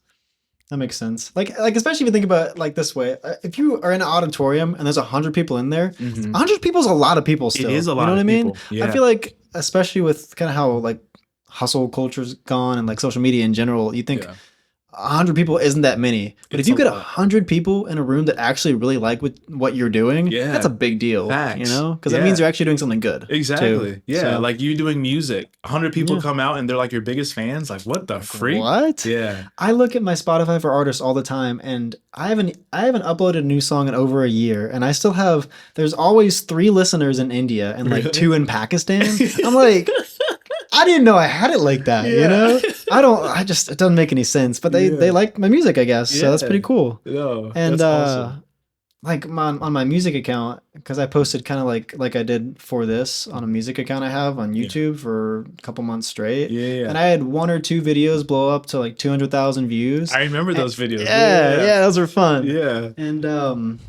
That makes sense. Like especially if you think about it like this way, if you are in an auditorium and there's 100 people in there, Mhm. 100 people is a lot of people. Still, is a lot You know of what I mean? people, yeah. I feel like especially with kind of how like hustle culture's gone and like social media in general, you think Yeah. 100 people isn't that many. But It's if you a get lot. 100 people in a room that actually really like what you're doing, Yeah. that's a big deal. Facts. You know, because that means Yeah. you're actually doing something good. Exactly. too. Yeah. So- Like you doing music. 100 people Yeah. come out and they're like your biggest fans. Like, what the freak? What? Yeah. I look at my Spotify for artists all the time, and I haven't uploaded a new song in over a year, and I still have. There's always 3 listeners in India and like Really? 2 in Pakistan. I'm like, I didn't know I had it like that. You Yeah. know, it doesn't make any sense. But they Yeah. like my music, I guess. So that's Yeah. pretty cool. No. And that's awesome. like on my music account, because I posted kind of like I did for this on a music account I have on Yeah. YouTube for a couple months straight. Yeah. And I had 1 or 2 videos blow up to like 200,000 views. I remember those videos. Yeah, those are fun. Yeah. And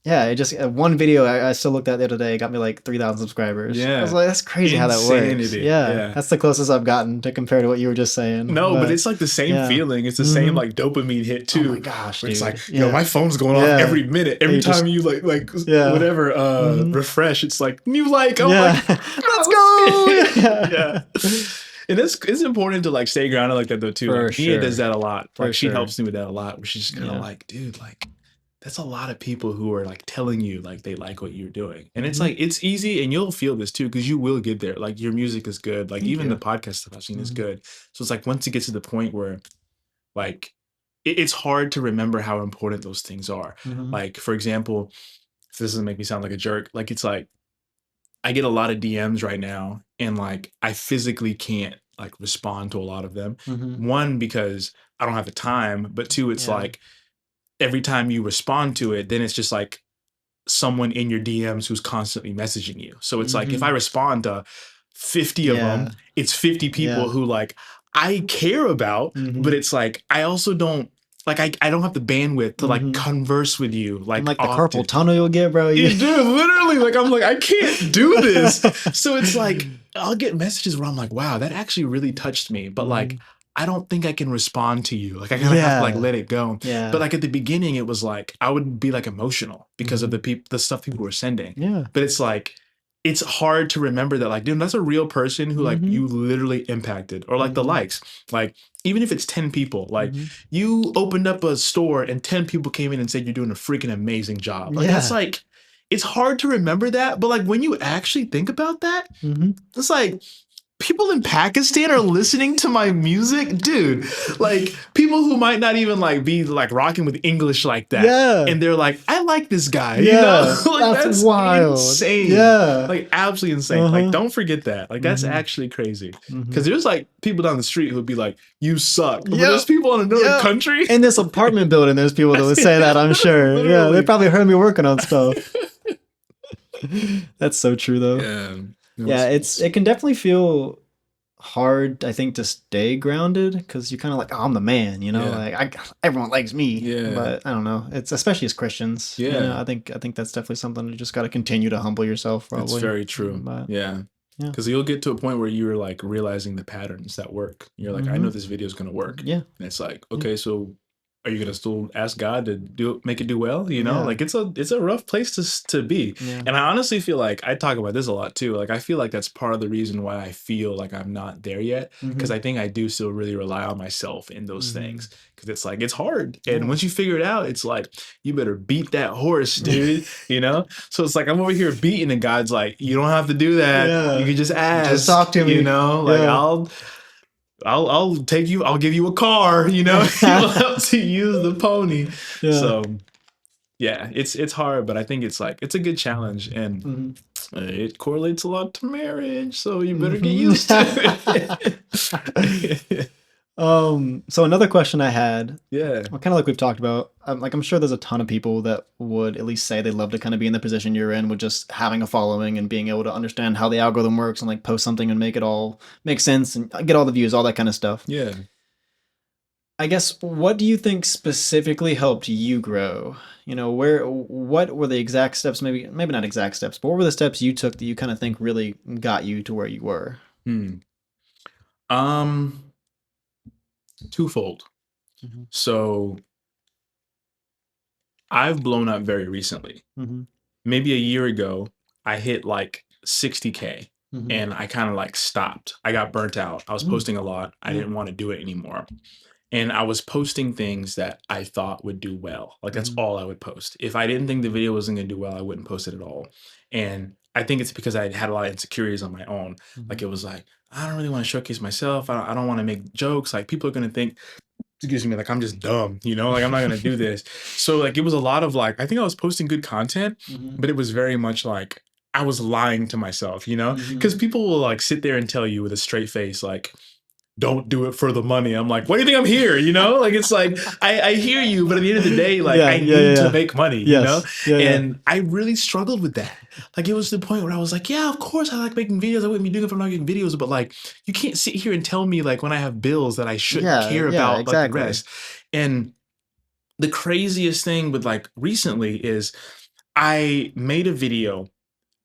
yeah, it just one video I still looked at the other day got me like 3,000 subscribers. Yeah. I was like, that's crazy how that works. Insanity. Yeah, Yeah. that's the closest I've gotten to compare to what you were just saying. No, but it's like the same yeah. feeling. It's the same Mhm. like dopamine hit too. Oh my gosh, Where it's dude. like, Yeah. my phone's going off Yeah. every minute. Every you just- time you like Yeah. whatever Mhm. refresh, it's like new like. I'm yeah, like, let's go. yeah. And it's important to like stay grounded like that though too. For Like, Mia sure. does that a lot. For Like she sure. helps me with that a lot. Where she's just kind of Yeah. like, dude, like that's a lot of people who are like telling you like they like what you're doing. And it's Mhm. like it's easy and you'll feel this too because you will get there. Like your music is good. Like Thank even you. the podcast stuff I've seen is Mhm. good. So it's like once it gets to the point where like it's hard to remember how important those things are. Mhm. Like for example, if this doesn't make me sound like a jerk, like it's like I get a lot of DMs right now and like I physically can't like respond to a lot of them. Mhm. One, because I don't have the time, but 2, it's Yeah. like every time you respond to it, then it's just like someone in your DMs who's constantly messaging you. So it's like if Mhm. I respond to 50 of Yeah. them, it's 50 people Yeah. who like I care about, Mhm. but it's like I also don't like I don't have the bandwidth to like Mhm. converse with you like And like the often. carpal tunnel you'll get, bro. You do literally like I'm like I can't do this. So it's like I'll get messages where I'm like, wow, that actually really touched me. But like Mhm. I don't think I can respond to you. Like I kind of have to like Yeah. let it go. Yeah. But like at the beginning, it was like I would be like emotional because of Mhm. the stuff people were sending. yeah. But it's like it's hard to remember that, like, dude, that's a real person who like Mhm. you literally impacted. Or like the Mhm. likes, like even if it's 10 people, like Mhm. you opened up a store and 10 people came in and said you're doing a freaking amazing job. Like that's Yeah. like, it's hard to remember that, but like when you actually think about that, Mhm. it's like people in Pakistan are listening to my music, dude. Like people who might not even like be like rocking with English like that, Yeah. and they're like, I like this guy, you Yeah. know? Like That's wild. insane. Yeah. Like absolutely insane. Uh-huh. Like don't forget that. Like that's Mhm. actually crazy. Mhm. Because there's like people down the street who'd be like, you suck. But Yep. there's people in another Yep. country. In this apartment building, there's people that would say that, I'm sure. Yeah, Literally. they probably heard me working on stuff. That's so true though. Yeah. It can definitely feel hard, I think, to stay grounded because you're kind of like, oh, I'm the man, you know, Yeah. like everyone likes me. Yeah. But I don't know. It's especially as Christians. Yeah. You know, I think that's definitely something you just got to continue to humble yourself. Probably. It's very true. But, yeah. Yeah. Because you'll get to a point where you're like realizing the patterns that work. You're like, I know this video is going to work. Yeah. And it's like, okay, so are you going to still ask God to make it do well? You know, Yeah. like it's a rough place to be. Yeah. And I honestly feel like I talk about this a lot too. Like I feel like that's part of the reason why I feel like I'm not there yet. Because I think I do still really rely on myself in those things. Because it's like, it's hard. And once you figure it out, it's like, you better beat that horse, dude. You know? So it's like, I'm over here beating and God's like, you don't have to do that. Yeah. You can just ask. Just talk to me. You know? Like Yeah. I'll take you, I'll give you a car, you know? You don't have to use the pony. Yeah. So yeah, it's hard, but I think it's like, it's a good challenge. And it correlates a lot to marriage. So you better get used to it. So another question I had, Yeah. well, kind of like we've talked about, like I'm sure there's a ton of people that would at least say they'd love to kind of be in the position you're in with just having a following and being able to understand how the algorithm works and like post something and make it all make sense and get all the views, all that kind of stuff. Yeah. I guess, what do you think specifically helped you grow? You know, what were the exact steps, maybe not exact steps, but what were the steps you took that you kind of think really got you to where you were? Twofold. So I've blown up very recently. Maybe a year ago, I hit like 60K and I kind of like stopped. I got burnt out. I was posting a lot. I didn't want to do it anymore. And I was posting things that I thought would do well. Like that's all I would post. If I didn't think the video wasn't going to do well, I wouldn't post it at all. And I think it's because I had a lot of insecurities on my own. Like it was like, I don't really want to showcase myself. I don't want to make jokes. Like people are going to think, excuse me, like I'm just dumb, you know, like I'm not going to do this. So like, it was a lot of like, I think I was posting good content, but it was very much like I was lying to myself, you know, because people will like sit there and tell you with a straight face, like, don't do it for the money. I'm like, what do you think I'm here? You know, like, it's like, I hear you, but at the end of the day, like I need to make money, you know? And I really struggled with that. Like, it was the point where I was like, yeah, of course I like making videos. I wouldn't be doing it if I'm not making videos, but like, you can't sit here and tell me like when I have bills that I shouldn't care about like the rest. And the craziest thing with like recently is I made a video.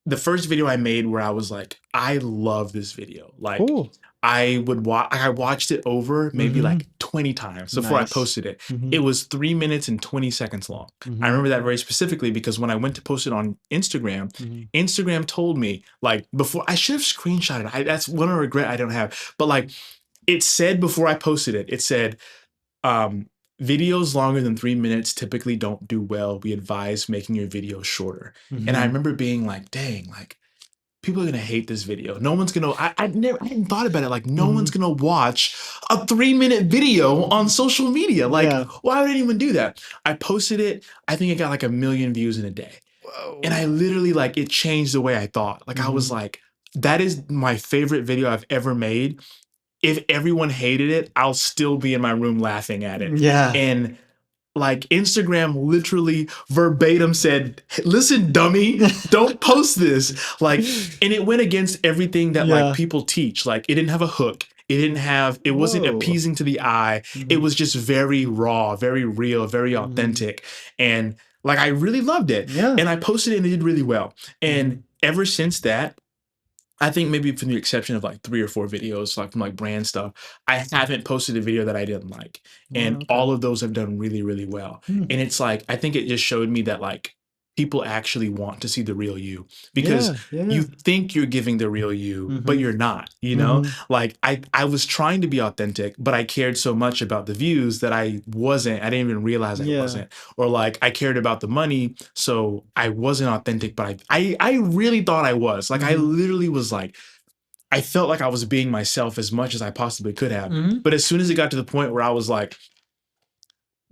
The first video I made where I was like, I love this video. Like, I watched it over maybe like 20 times before I posted it. It was 3 minutes and 20 seconds long. I remember that very specifically because when I went to post it on Instagram, Instagram told me like before, I should have screenshotted it. That's one regret I don't have. But like it said before I posted it, it said, videos longer than 3 minutes typically don't do well. We advise making your video shorter. And I remember being like, dang, like people are gonna hate this video. No one's gonna, I hadn't thought about it. Like no one's gonna watch a 3-minute video on social media. Like why would anyone do that? I posted it. I think it got like 1 million views in a day. Whoa. And I literally like, it changed the way I thought. Like I was like, that is my favorite video I've ever made. If everyone hated it, I'll still be in my room laughing at it. Yeah. And like Instagram literally verbatim said, listen, dummy, don't post this. Like, and it went against everything that like people teach. Like it didn't have a hook. It wasn't appeasing to the eye. It was just very raw, very real, very authentic. And like, I really loved it. Yeah. And I posted it and it did really well. And ever since that, I think maybe for the exception of like 3 or 4 videos, like from like brand stuff, I haven't posted a video that I didn't like. And all of those have done really, really well. And it's like, I think it just showed me that like people actually want to see the real you, because you think you're giving the real you, but you're not, you know? Like I was trying to be authentic, but I cared so much about the views that I didn't even realize I wasn't. Or like I cared about the money, so I wasn't authentic, but I really thought I was. Like I literally was like, I felt like I was being myself as much as I possibly could have. But as soon as it got to the point where I was like,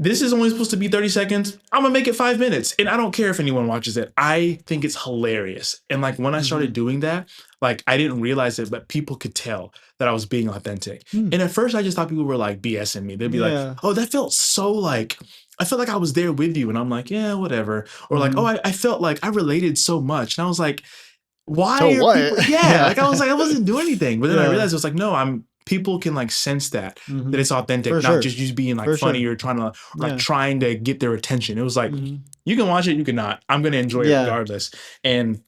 this is only supposed to be 30 seconds. I'm gonna make it 5 minutes. And I don't care if anyone watches it. I think it's hilarious. And like when I started doing that, like I didn't realize it, but people could tell that I was being authentic. And at first I just thought people were like BSing me. They'd be like, oh, that felt so like, I felt like I was there with you. And I'm like, yeah, whatever. Or like, oh, I felt like I related so much. And I was like, why So are what? people? Yeah. Like I was like, I wasn't doing anything. But then I realized it was like, no, people can like sense that it's authentic, For not sure. just you being like For funny sure. or trying to like Yeah. trying to get their attention. It was like, you can watch it, you cannot. I'm gonna enjoy it Yeah. regardless. And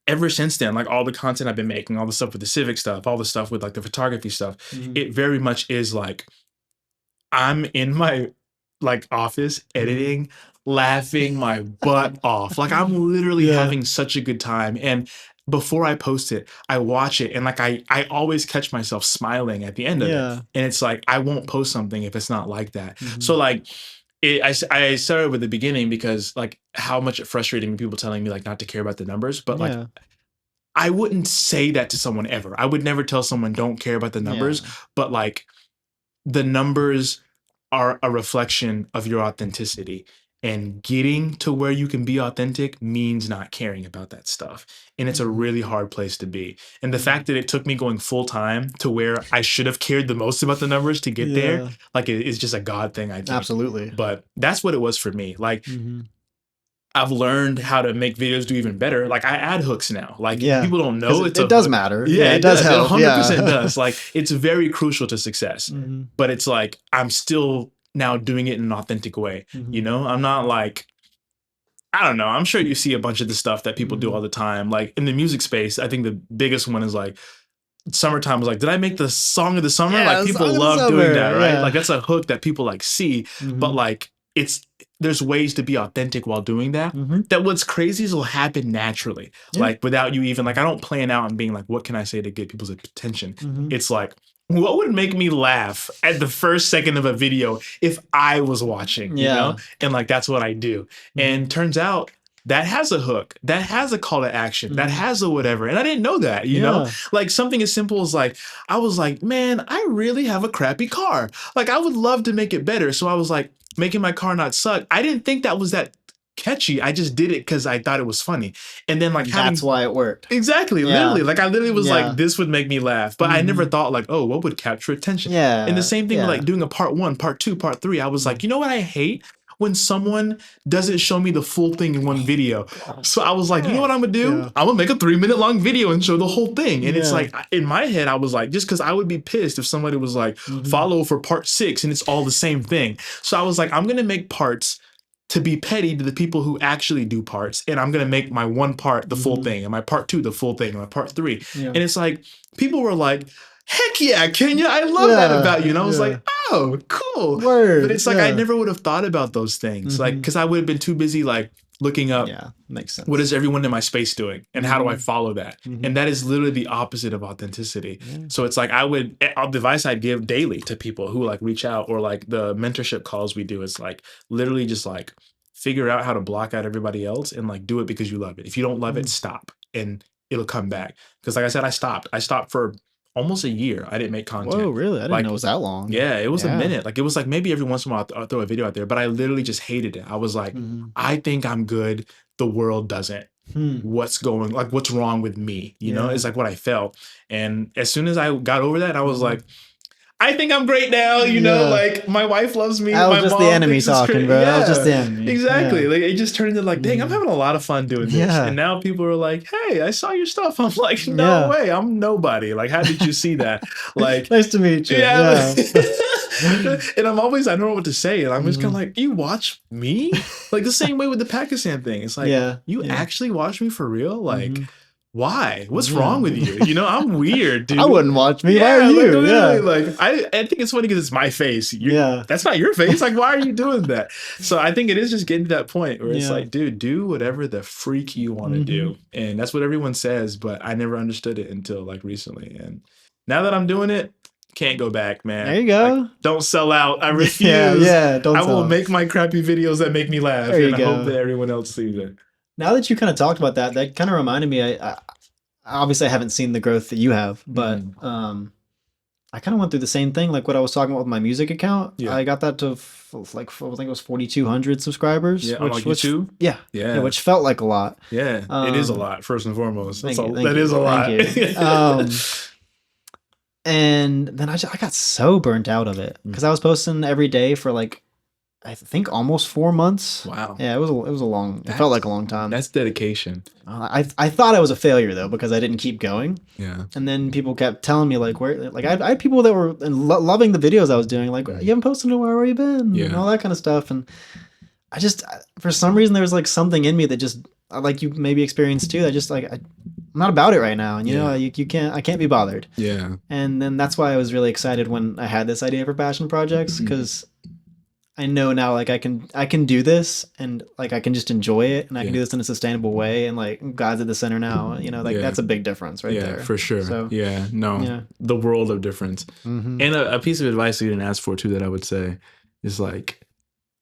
ever since then, like all the content I've been making, all the stuff with the civic stuff, all the stuff with like the photography stuff, it very much is like I'm in my like office editing, laughing my butt off. Like I'm literally having such a good time. And before I post it, I watch it and like I always catch myself smiling at the end of it. And it's like I won't post something if it's not like that. So like I started with the beginning because like how much it frustrated me, people telling me like not to care about the numbers, but like I wouldn't say that to someone ever. I would never tell someone don't care about the numbers, but like the numbers are a reflection of your authenticity. And getting to where you can be authentic means not caring about that stuff. And it's a really hard place to be. And the fact that it took me going full time to where I should have cared the most about the numbers to get there, like it is just a God thing, I think. Absolutely. But that's what it was for me. Like I've learned how to make videos do even better. Like I add hooks now. Like people don't know it does matter. Yeah, it does help. It 100% does. Like it's very crucial to success. But it's like I'm still now doing it in an authentic way. You know, I'm not like, I don't know. I'm sure you see a bunch of the stuff that people do all the time. Like in the music space, I think the biggest one is like summertime was like, did I make the song of the summer? Like people love doing that, right? Like that's a hook that people like see, but like there's ways to be authentic while doing that. That what's crazy is it'll happen naturally. Like without you even like, I don't plan out and being like, what can I say to get people's attention? It's like, what would make me laugh at the first second of a video if I was watching, you know? And like, that's what I do. And turns out that has a hook, that has a call to action, that has a whatever. And I didn't know that, you know? Like something as simple as like, I was like, man, I really have a crappy car. Like I would love to make it better. So I was like, making my car not suck. I didn't think that was that catchy. I just did it because I thought it was funny. And then like that's why it worked. Exactly. Literally. Like I literally was like, this would make me laugh. But I never thought like, oh, what would capture attention? And the same thing with like doing a part 1, part 2, part 3. I was like, you know what I hate? When someone doesn't show me the full thing in one video. So I was like, you know what I'm gonna do? I'm gonna make a 3-minute long video and show the whole thing. And it's like, in my head, I was like, just because I would be pissed if somebody was like, follow for part 6 and it's all the same thing. So I was like, I'm gonna make parts to be petty to the people who actually do parts. And I'm gonna make my one part the full thing, and my part 2 the full thing, and my part 3. And it's like, people were like, heck yeah, Kenya, I love that about you. And I was like, oh, cool. Word. But it's like, I never would have thought about those things. Like, because I would have been too busy, like, looking up, makes sense. what is everyone in my space doing? And how do I follow that? And that is literally the opposite of authenticity. So it's like, the advice I'd give daily to people who like reach out, or like the mentorship calls we do is like, literally just like, figure out how to block out everybody else and like do it because you love it. If you don't love it, stop and it'll come back. Because like I said, I stopped for almost a year. I didn't make content. Whoa, really? I didn't know it was that long. Yeah, it was a minute. Like it was like maybe every once in a while I'll throw a video out there, but I literally just hated it. I was like, I think I'm good. The world doesn't. What's wrong with me? You know, it's like what I felt. And as soon as I got over that, I was like, I think I'm great now, you know, like my wife loves me. That was my just mom the enemy thinks it's talking, great. bro. Yeah, That was just the enemy. Exactly. Like it just turned into like, dang, I'm having a lot of fun doing this. And now people are like, hey, I saw your stuff. I'm like, no way, I'm nobody. Like, how did you see that? Like, nice to meet you. Yeah. And I don't know what to say. And I'm just kind of like, you watch me? Like the same way with the Pakistan thing. It's like, you actually watch me for real? Like, why? What's Yeah. wrong with you? You know, I'm weird, dude. I wouldn't watch me. Yeah, Why are you? literally, Yeah. like I think it's funny because it's my face. Yeah. That's not your face. Like, why are you doing that? So I think it is just getting to that point where it's Yeah. like, dude, do whatever the freak you want to do, and that's what everyone says. But I never understood it until like recently, and now that I'm doing it, can't go back, man. There you go. Like, don't sell out. I refuse. Yeah. Don't I will sell. make my crappy videos that make me laugh, There you and I hope go. that everyone else sees it. Now that you kind of talked about that, that kind of reminded me. I obviously I haven't seen the growth that you have, but I kind of went through the same thing, like what I was talking about with my music account. Yeah. I got that to like I think it was 4,200 subscribers. Yeah, on like YouTube. Yeah, which felt like a lot. Yeah, it is a lot. First and foremost, Thank that you, is a lot. thank you. And then I got so burnt out of it because I was posting every day for like I think almost 4 months. Wow. Yeah, it was a long. It felt like a long time. That's dedication. I thought I was a failure though because I didn't keep going. Yeah. And then people kept telling me like where like I had people that were loving the videos I was doing like you haven't posted in a while, where you been? Yeah. And all that kind of stuff. And I just for some reason there was like something in me that just like you maybe experienced too. I just like I'm not about it right now, and you know I can't be bothered. Yeah. And then that's why I was really excited when I had this idea for passion projects because I know now like I can do this and like I can just enjoy it and I can do this in a sustainable way and like God's at the center now, you know, like that's a big difference right there. Yeah, for sure. So, the world of difference. And a piece of advice you didn't ask for too that I would say is like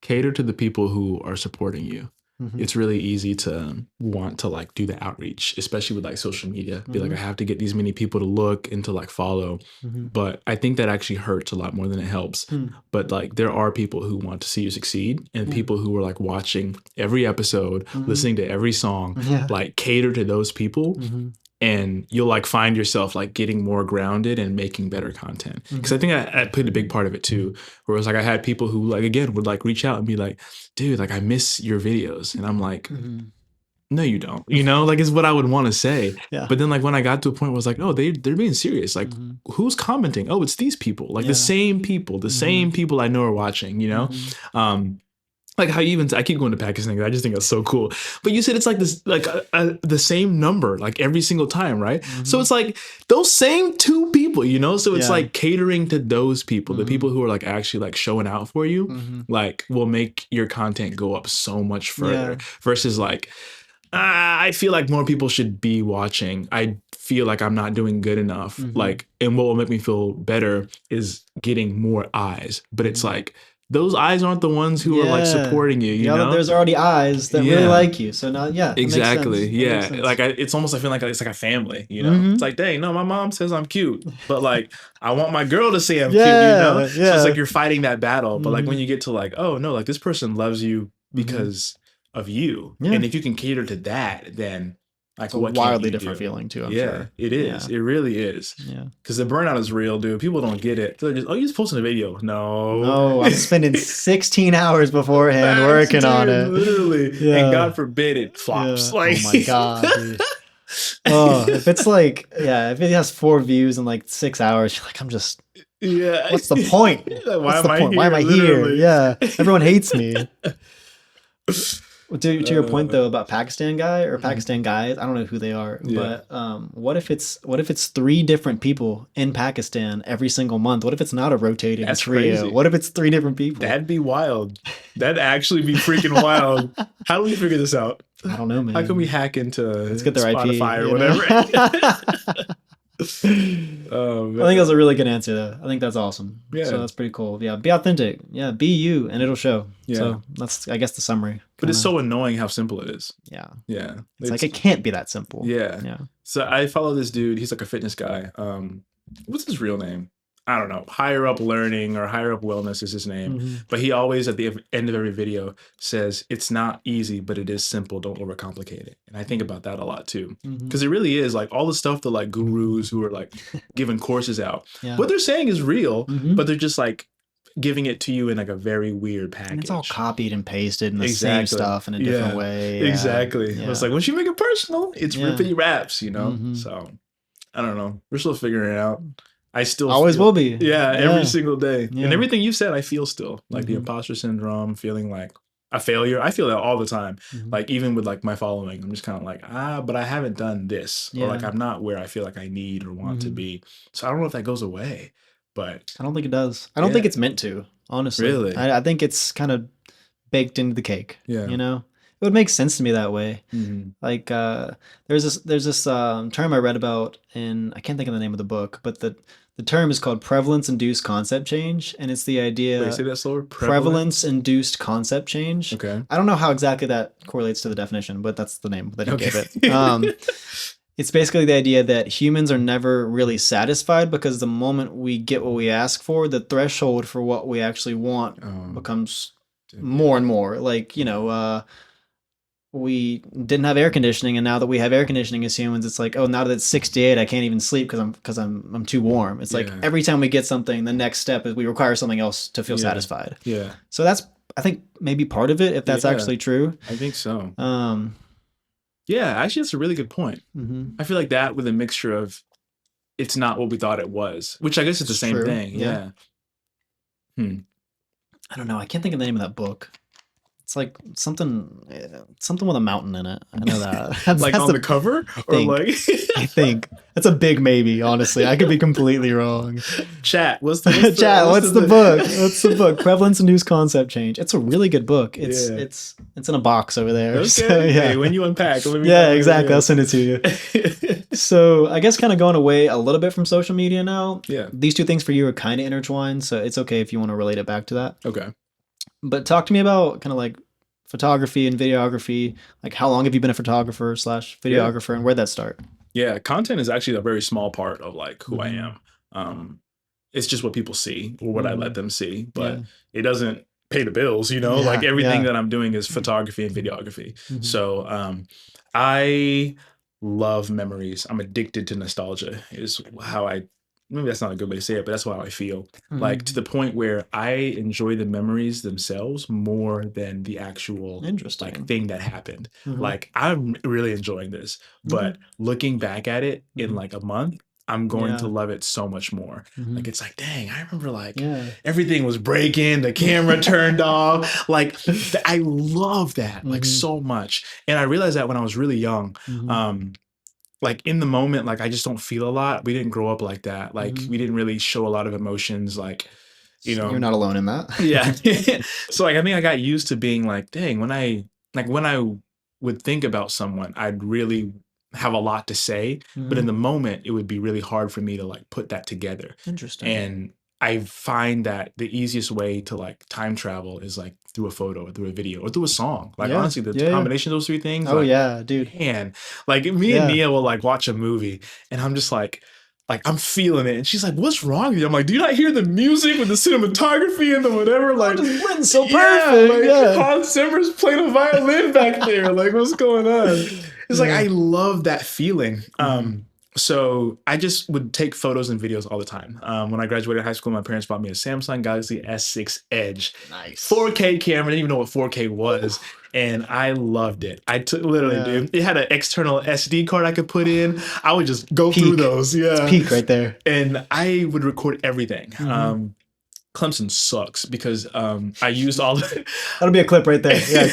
cater to the people who are supporting you. It's really easy to want to like do the outreach, especially with like social media. Be like, I have to get these many people to look and to like follow. But I think that actually hurts a lot more than it helps. But like there are people who want to see you succeed and people who are like watching every episode, listening to every song, like cater to those people. And you'll like find yourself like getting more grounded and making better content. Because I think I played a big part of it too, where it was like I had people who like again would like reach out and be like, dude, like I miss your videos. And I'm like, no, you don't. You know, like it's what I would want to say. Yeah. But then like when I got to a point where I was like, oh, they're being serious. Like who's commenting? Oh, it's these people. Like the same people I know are watching, you know? Like how you even, I keep going to Pakistan because I just think that's so cool. But you said it's like this, like the same number, like every single time, right? So it's like those same two people, you know? So it's like catering to those people, the people who are like actually like showing out for you, like will make your content go up so much further versus like, I feel like more people should be watching. I feel like I'm not doing good enough. Like, and what will make me feel better is getting more eyes. But it's like, those eyes aren't the ones who are like supporting you. You know, there's already eyes that really like you. So now, exactly, like it's almost I feel like it's like a family. You know, it's like, dang, no, my mom says I'm cute, but like I want my girl to say I'm cute. You know, so it's like you're fighting that battle. But like when you get to like, oh no, like this person loves you because of you, and if you can cater to that, then. Like it's a wildly different feeling too. I'm sure. It is. Yeah. It really is. Yeah. Because the burnout is real, dude. People don't get it. They're just, oh, you're just posting a video. No, I'm spending 16 hours beforehand working on it. Literally. And God forbid it flops. Like, oh my God. Dude. If it's like, if it has 4 views in like 6 hours, you're like, I'm just. Yeah. What's the point? Why am I here? Yeah. Everyone hates me. To your point though about Pakistan guy or Pakistan guys, I don't know who they are, but what if it's 3 different people in Pakistan every single month? What if it's not a rotating trio? Crazy. What if it's 3 different people? That'd be wild. That'd actually be freaking wild. How do we figure this out? I don't know, man. How can we hack into Let's get their Spotify IP, or whatever? I think that's a really good answer though. I think that's awesome. Yeah. So that's pretty cool. Yeah. Be authentic. Yeah. Be you and it'll show. Yeah. So that's, I guess, the summary. But it's so annoying how simple it is. Yeah. Yeah. It's like, it can't be that simple. Yeah. Yeah. So I follow this dude. He's like a fitness guy. What's his real name? I don't know, Higher Up Learning or Higher Up Wellness is his name. But he always at the end of every video says, it's not easy, but it is simple. Don't overcomplicate it. And I think about that a lot too. Because it really is like all the stuff that like gurus who are like giving courses out, what they're saying is real, but they're just like giving it to you in like a very weird package. And it's all copied and pasted in the same stuff in a different way. Yeah. Exactly. It's like, once you make it personal, it's rippity raps, you know? So I don't know. We're still figuring it out. I still always will be. Yeah, every single day. And everything you said, I feel still. Like the imposter syndrome, feeling like a failure. I feel that all the time. Mhm. Like even with like my following, I'm just kind of like, but I haven't done this, or like Yeah. I'm not where I feel like I need or want to Mhm. be. So I don't know if that goes away, but I don't think it does. I don't think yeah, it's meant to, honestly. really, I think it's kind of baked into the cake, yeah. you know? It would make sense to me that way. Hmm. Like there's this term I read about in, I can't think of the name of the book, but the term is called prevalence induced concept change, and it's the Wait, idea say that slower. prevalence induced concept change. Okay. I don't know how exactly that correlates to the definition, but that's the name that he Okay. gave it. It's basically the idea that humans are never really satisfied because the moment we get what we ask for, the threshold for what we actually want becomes more and more. Like, we didn't have air conditioning, and now that we have air conditioning as humans, it's like, oh, now that it's 68, I can't even sleep because I'm too warm. It's like Yeah. every time we get something, the next step is we require something else to feel Yeah. satisfied. Yeah, So that's, I think, maybe part of it, if that's Yeah. actually true. I think so. Um, Yeah, actually, that's a really good point. mhm. I feel like that with a mixture of it's not what we thought it was, which I guess is the It's same true, thing. yeah. Yeah. I don't know. I can't think of the name of that book. It's like something with a mountain in it. I know that. Like on the cover, I or think. like I think that's a big maybe. Honestly, I could be completely wrong. chat. What's Chat. What's the book? What's the book? Prevalence Induced Concept Change. It's a really good book. It's Yeah. it's in a box over there. Okay. So, yeah. Hey, when you unpack, let me Yeah, know. exactly. I'll send it to you. So I guess kind of going away a little bit from social media now. Yeah. These two things for you are kind of intertwined, so it's okay if you want to relate it back to that. Okay. But talk to me about kind of like photography and videography. Like, how long have you been a photographer / videographer, and where'd that start? Yeah, content is actually a very small part of like who I Mhm. am. It's just what people see or what I let them see, but Yeah. it doesn't pay the bills, Yeah, like everything yeah. that I'm doing is photography and videography. Mhm. So I love memories. I'm addicted to nostalgia is how maybe that's not a good way to say it, but that's how I feel. Like Mhm. to the point where I enjoy the memories themselves more than the actual Interesting. like thing that happened. Mhm. Like I'm really enjoying this, but looking back at it in Mhm. like a month, I'm going to Yeah. love it so much more. Mhm. Like it's like, dang, I remember like Yeah. everything was breaking, the camera turned off. Like I love that like Mhm. so much. And I realized that when I was really young. Mhm. Like in the moment, like I just don't feel a lot. We didn't grow up like that. Like Mhm. we didn't really show a lot of emotions. Like, You're not alone in that. yeah. So like I think I got used to being like, dang, when I would think about someone, I'd really have a lot to say. But in Mhm. the moment, it would be really hard for me to like put that together. Interesting. And I find that the easiest way to like time travel is like through a photo or through a video or through a song. Like Yeah. honestly, the Yeah, yeah. combination of those three things. Oh like, yeah, dude. man, like me Yeah. and Nia will like watch a movie and I'm just like I'm feeling it. And she's like, what's wrong with you? I'm like, do you not hear the music with the cinematography and the whatever? Like, just written so yeah, perfect. like Yeah. Hans Zimmer's playing a violin back there. Like, what's going on? It's like, Yeah. I love that feeling. Mhm. So I just would take photos and videos all the time. When I graduated high school, my parents bought me a Samsung Galaxy S6 Edge. Nice. 4K camera. I didn't even know what 4K was. And I loved it. I took literally, Yeah. dude. It had an external SD card I could put in. I would just go through Peak. those. Yeah. It's peak right there. And I would record everything. Mhm. Clemson sucks because I used all the That'll be a clip right there. Yeah.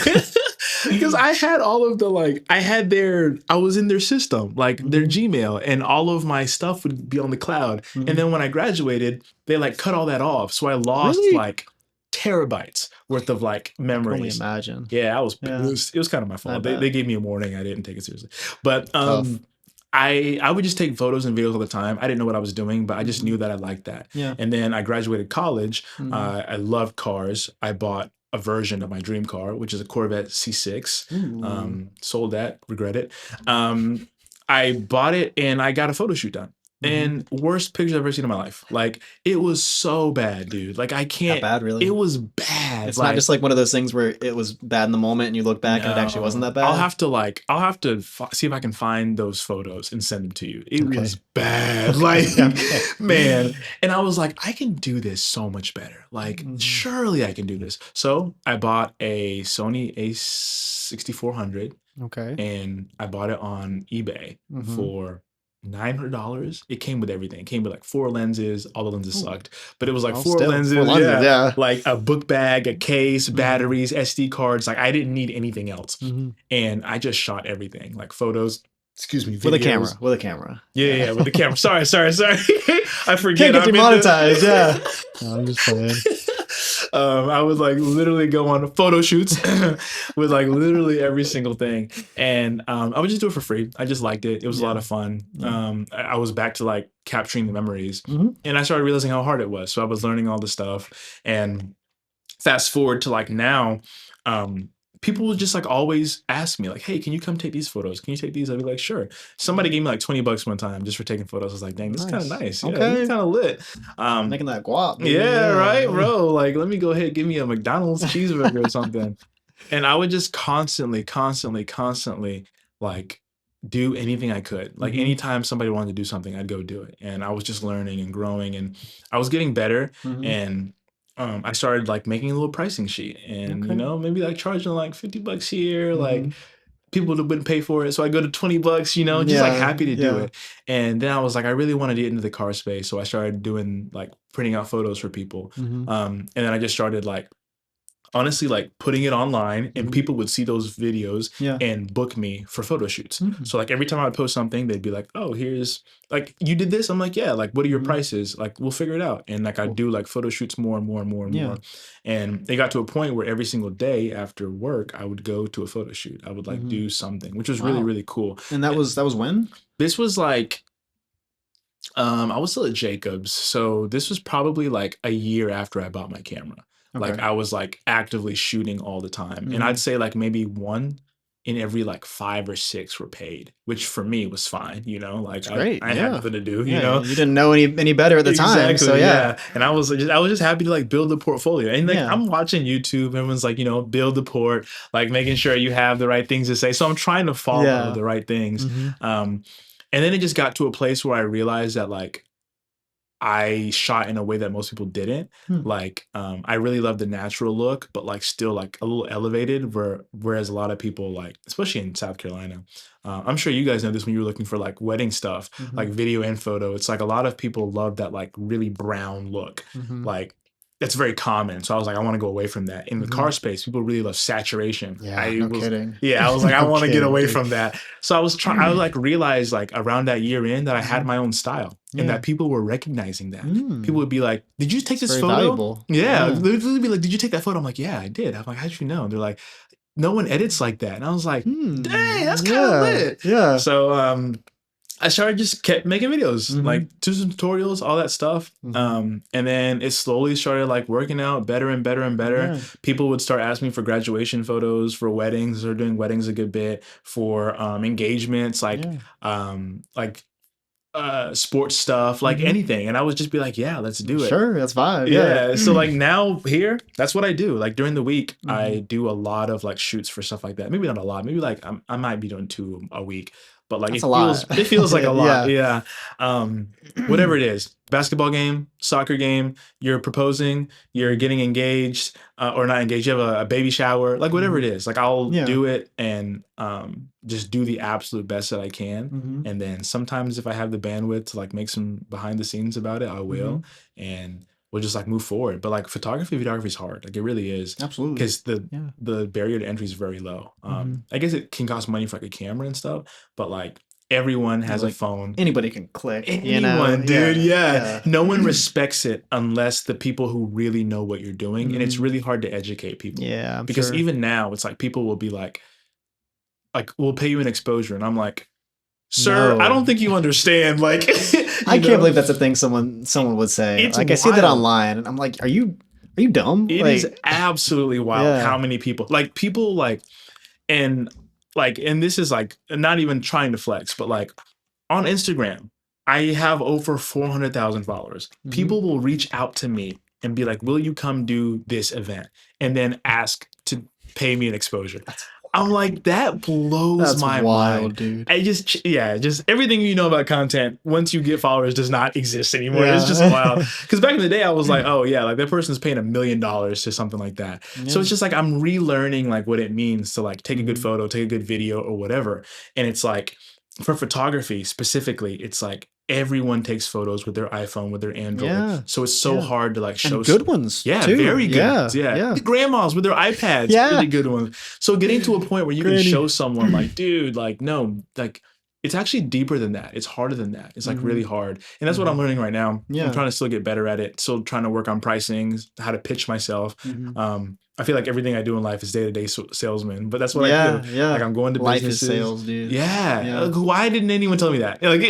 because I had all of the like I was in their system, like their Gmail, and all of my stuff would be on the cloud. Mhm. And then when I graduated, they like cut all that off. So I lost Really? like terabytes worth of like I can only memories. imagine. Yeah, I was Yeah. it was kind of my fault. bet. They gave me a warning. I didn't take it seriously. But Tough. I would just take photos and videos all the time. I didn't know what I was doing, but I just Mhm. knew that I liked that. Yeah. And then I graduated college. Mhm. I loved cars. I bought a version of my dream car, which is a Corvette C6. Ooh. Sold that, regret it. I bought it and I got a photo shoot done. And worst pictures I've ever seen in my life. Like it was so bad, dude. Like I That can't. bad, really? It was bad. It's not just like one of those things where it was bad in the moment and you look back and it actually wasn't that bad. I'll have to see if I can find those photos and send them to you. It Okay. was bad. Like, man. And I was like, I can do this so much better. Like, surely I can do this. So I bought a Sony A6400 Okay. and I bought it on eBay for $900. It came with everything. It came with like 4 lenses. All the lenses Ooh. sucked, but it was like Well, 4 still, lenses. 4 lenses, yeah. Like a book bag, a case, Mhm. batteries, SD cards. Like I didn't need anything else, Mhm. and I just shot everything, like photos. Excuse me, With a camera. videos. With a camera. Yeah, with the camera. Sorry. I forget. Can't get I'm into- demonetized. Yeah. No, I'm just playing. I would like literally go on photo shoots with like literally every single thing, and I would just do it for free. I just liked it. It was a lot of fun. Yeah. I was back to like capturing the memories, Mhm. and I started realizing how hard it was. So I was learning all the stuff, and fast forward to like now, people would just like always ask me like, "Hey, can you come take these photos? Can you take these?" I'd be like, "Sure." Somebody gave me like $20 one time just for taking photos. I was like, "Dang, this is kind of nice. Yeah, this Okay. is kind of lit." Making that guap. Baby. Yeah, right, bro. Like, let me go ahead and give me a McDonald's cheeseburger or something. And I would just constantly, like do anything I could. Like Mhm. anytime somebody wanted to do something, I'd go do it. And I was just learning and growing, and I was getting better. Mhm. And I started like making a little pricing sheet, and Okay. maybe like charging like $50 here, like Mhm. people that wouldn't pay for it. So I go to $20, just like Yeah, happy to do yeah. it. And then I was like, I really want to get into the car space. So I started doing like printing out photos for people. Mhm. And then I just started like honestly like putting it online, and Mhm. people would see those videos Yeah. and book me for photo shoots. Mhm. So like every time I would post something, they'd be like, "Oh, here's like you did this." I'm like, "Yeah, like what are your Mhm. prices? Like we'll figure it out." And like I Cool. do like photo shoots more and more and more and Yeah. more. And it got to a point where every single day after work, I would go to a photo shoot. I would like Mhm. do something, which was really, Wow. really cool. And that was when? This was like I was still at Jacobs. So this was probably like a year after I bought my camera. Like Okay. I was like actively shooting all the time. And Mhm. I'd say like maybe one in every like 5 or 6 were paid, which for me was fine, like great, I had yeah. nothing to do, Yeah, you didn't know any better at the time. So yeah. And I was just happy to like build the portfolio. And like Yeah. I'm watching YouTube, everyone's like, build the port, like making sure you have the right things to say. So I'm trying to follow Yeah. the right things. Mhm. And then it just got to a place where I realized that like I shot in a way that most people didn't. Hmm. Like, I really love the natural look, but like still like a little elevated. Whereas a lot of people like, especially in South Carolina, I'm sure you guys know this when you were looking for like wedding stuff, Mhm. like video and photo. It's like a lot of people love that like really brown look. Mhm. Like that's very common. So I was like, I want to go away from that. In the car space, people really love saturation. Yeah, no kidding. Yeah, I was like, I No want to get kidding, away dude. from that. So I would like realize like around that year in that I had Mhm. my own style, and Yeah. that people were recognizing that. Mm. People would be like, "Did you take It's this very photo?" valuable. Yeah, Yeah. they'd literally be like, "Did you take that photo?" I'm like, "Yeah, I did." I'm like, "How'd you know?" And they're like, "No one edits like that." And I was like, Hmm. "Dang, that's kind of Yeah. lit." Yeah. So I started just kept making videos, Mhm. like do some tutorials, all that stuff. Mhm. And then it slowly started like working out better and better and better. Yeah. People would start asking me for graduation photos, for weddings, or doing weddings a good bit, for engagements, like Yeah. sports stuff, like Mhm. anything. And I would just be like, yeah, let's do it. Sure, that's vibe. Yeah. So like now here, that's what I do. Like during the week, I Mhm. do a lot of like shoots for stuff like that. Maybe not a lot. Maybe like I might be doing 2 a week, but like That's a lot. it feels like a lot. Yeah. Yeah. Whatever it is, basketball game, soccer game, you're proposing, you're getting engaged, or not engaged. You have a baby shower, like whatever it is. Like I'll Yeah. do it and just do the absolute best that I can. Mhm. And then sometimes if I have the bandwidth to like make some behind the scenes about it, I will. And we'll just like move forward. But like videography is hard. Like it really is. Absolutely. Because Yeah. the barrier to entry is very low. Mhm. I guess it can cost money for like a camera and stuff, but like everyone has a Like, phone. Anybody can click. Anyone, dude. Yeah. No one Mhm. respects it unless the people who really know what you're doing. And it's Mhm. really hard to educate people. Yeah, I'm Because sure. even now, it's like people will be like, we'll pay you an exposure. And I'm like, sir, I No. don't think you understand. Like, I can't believe that's a thing someone would say. It's Like I see that wild. online, and I'm like, are you dumb? It like, is absolutely wild Yeah. how many people and this is like not even trying to flex, but like on Instagram, I have over 400,000 followers. Mhm. People will reach out to me and be like, "Will you come do this event?" And then ask to pay me an exposure. I'm like, that blows that's my wild, mind. dude. I just everything you know about content, once you get followers, does not exist anymore. It's just wild. Because back in the day, I was like, oh yeah, like that person's paying $1 million to something like that. So it's just like I'm relearning like what it means to like take a good photo, take a good video, or whatever. And it's like for photography specifically, it's like everyone takes photos with their iPhone, with their Android. Yeah. So it's so Yeah. hard to like show And good ones. Yeah, too. very good. Yeah. ones, Yeah. Yeah. The grandmas with their iPads, Yeah. really good ones. So getting to a point where you Granny. can show someone like, dude, like, no, like it's actually deeper than that. It's harder than that. It's like Mhm. really hard. And that's what I'm learning right now. Yeah. I'm trying to still get better at it. Still trying to work on pricing, how to pitch myself. Mhm. I feel like everything I do in life is day-to-day salesman, but that's what I Yeah. do. Yeah. Like I'm going to Life businesses. is sales, dude. Yeah. Yeah. Like, why didn't anyone tell me that? Like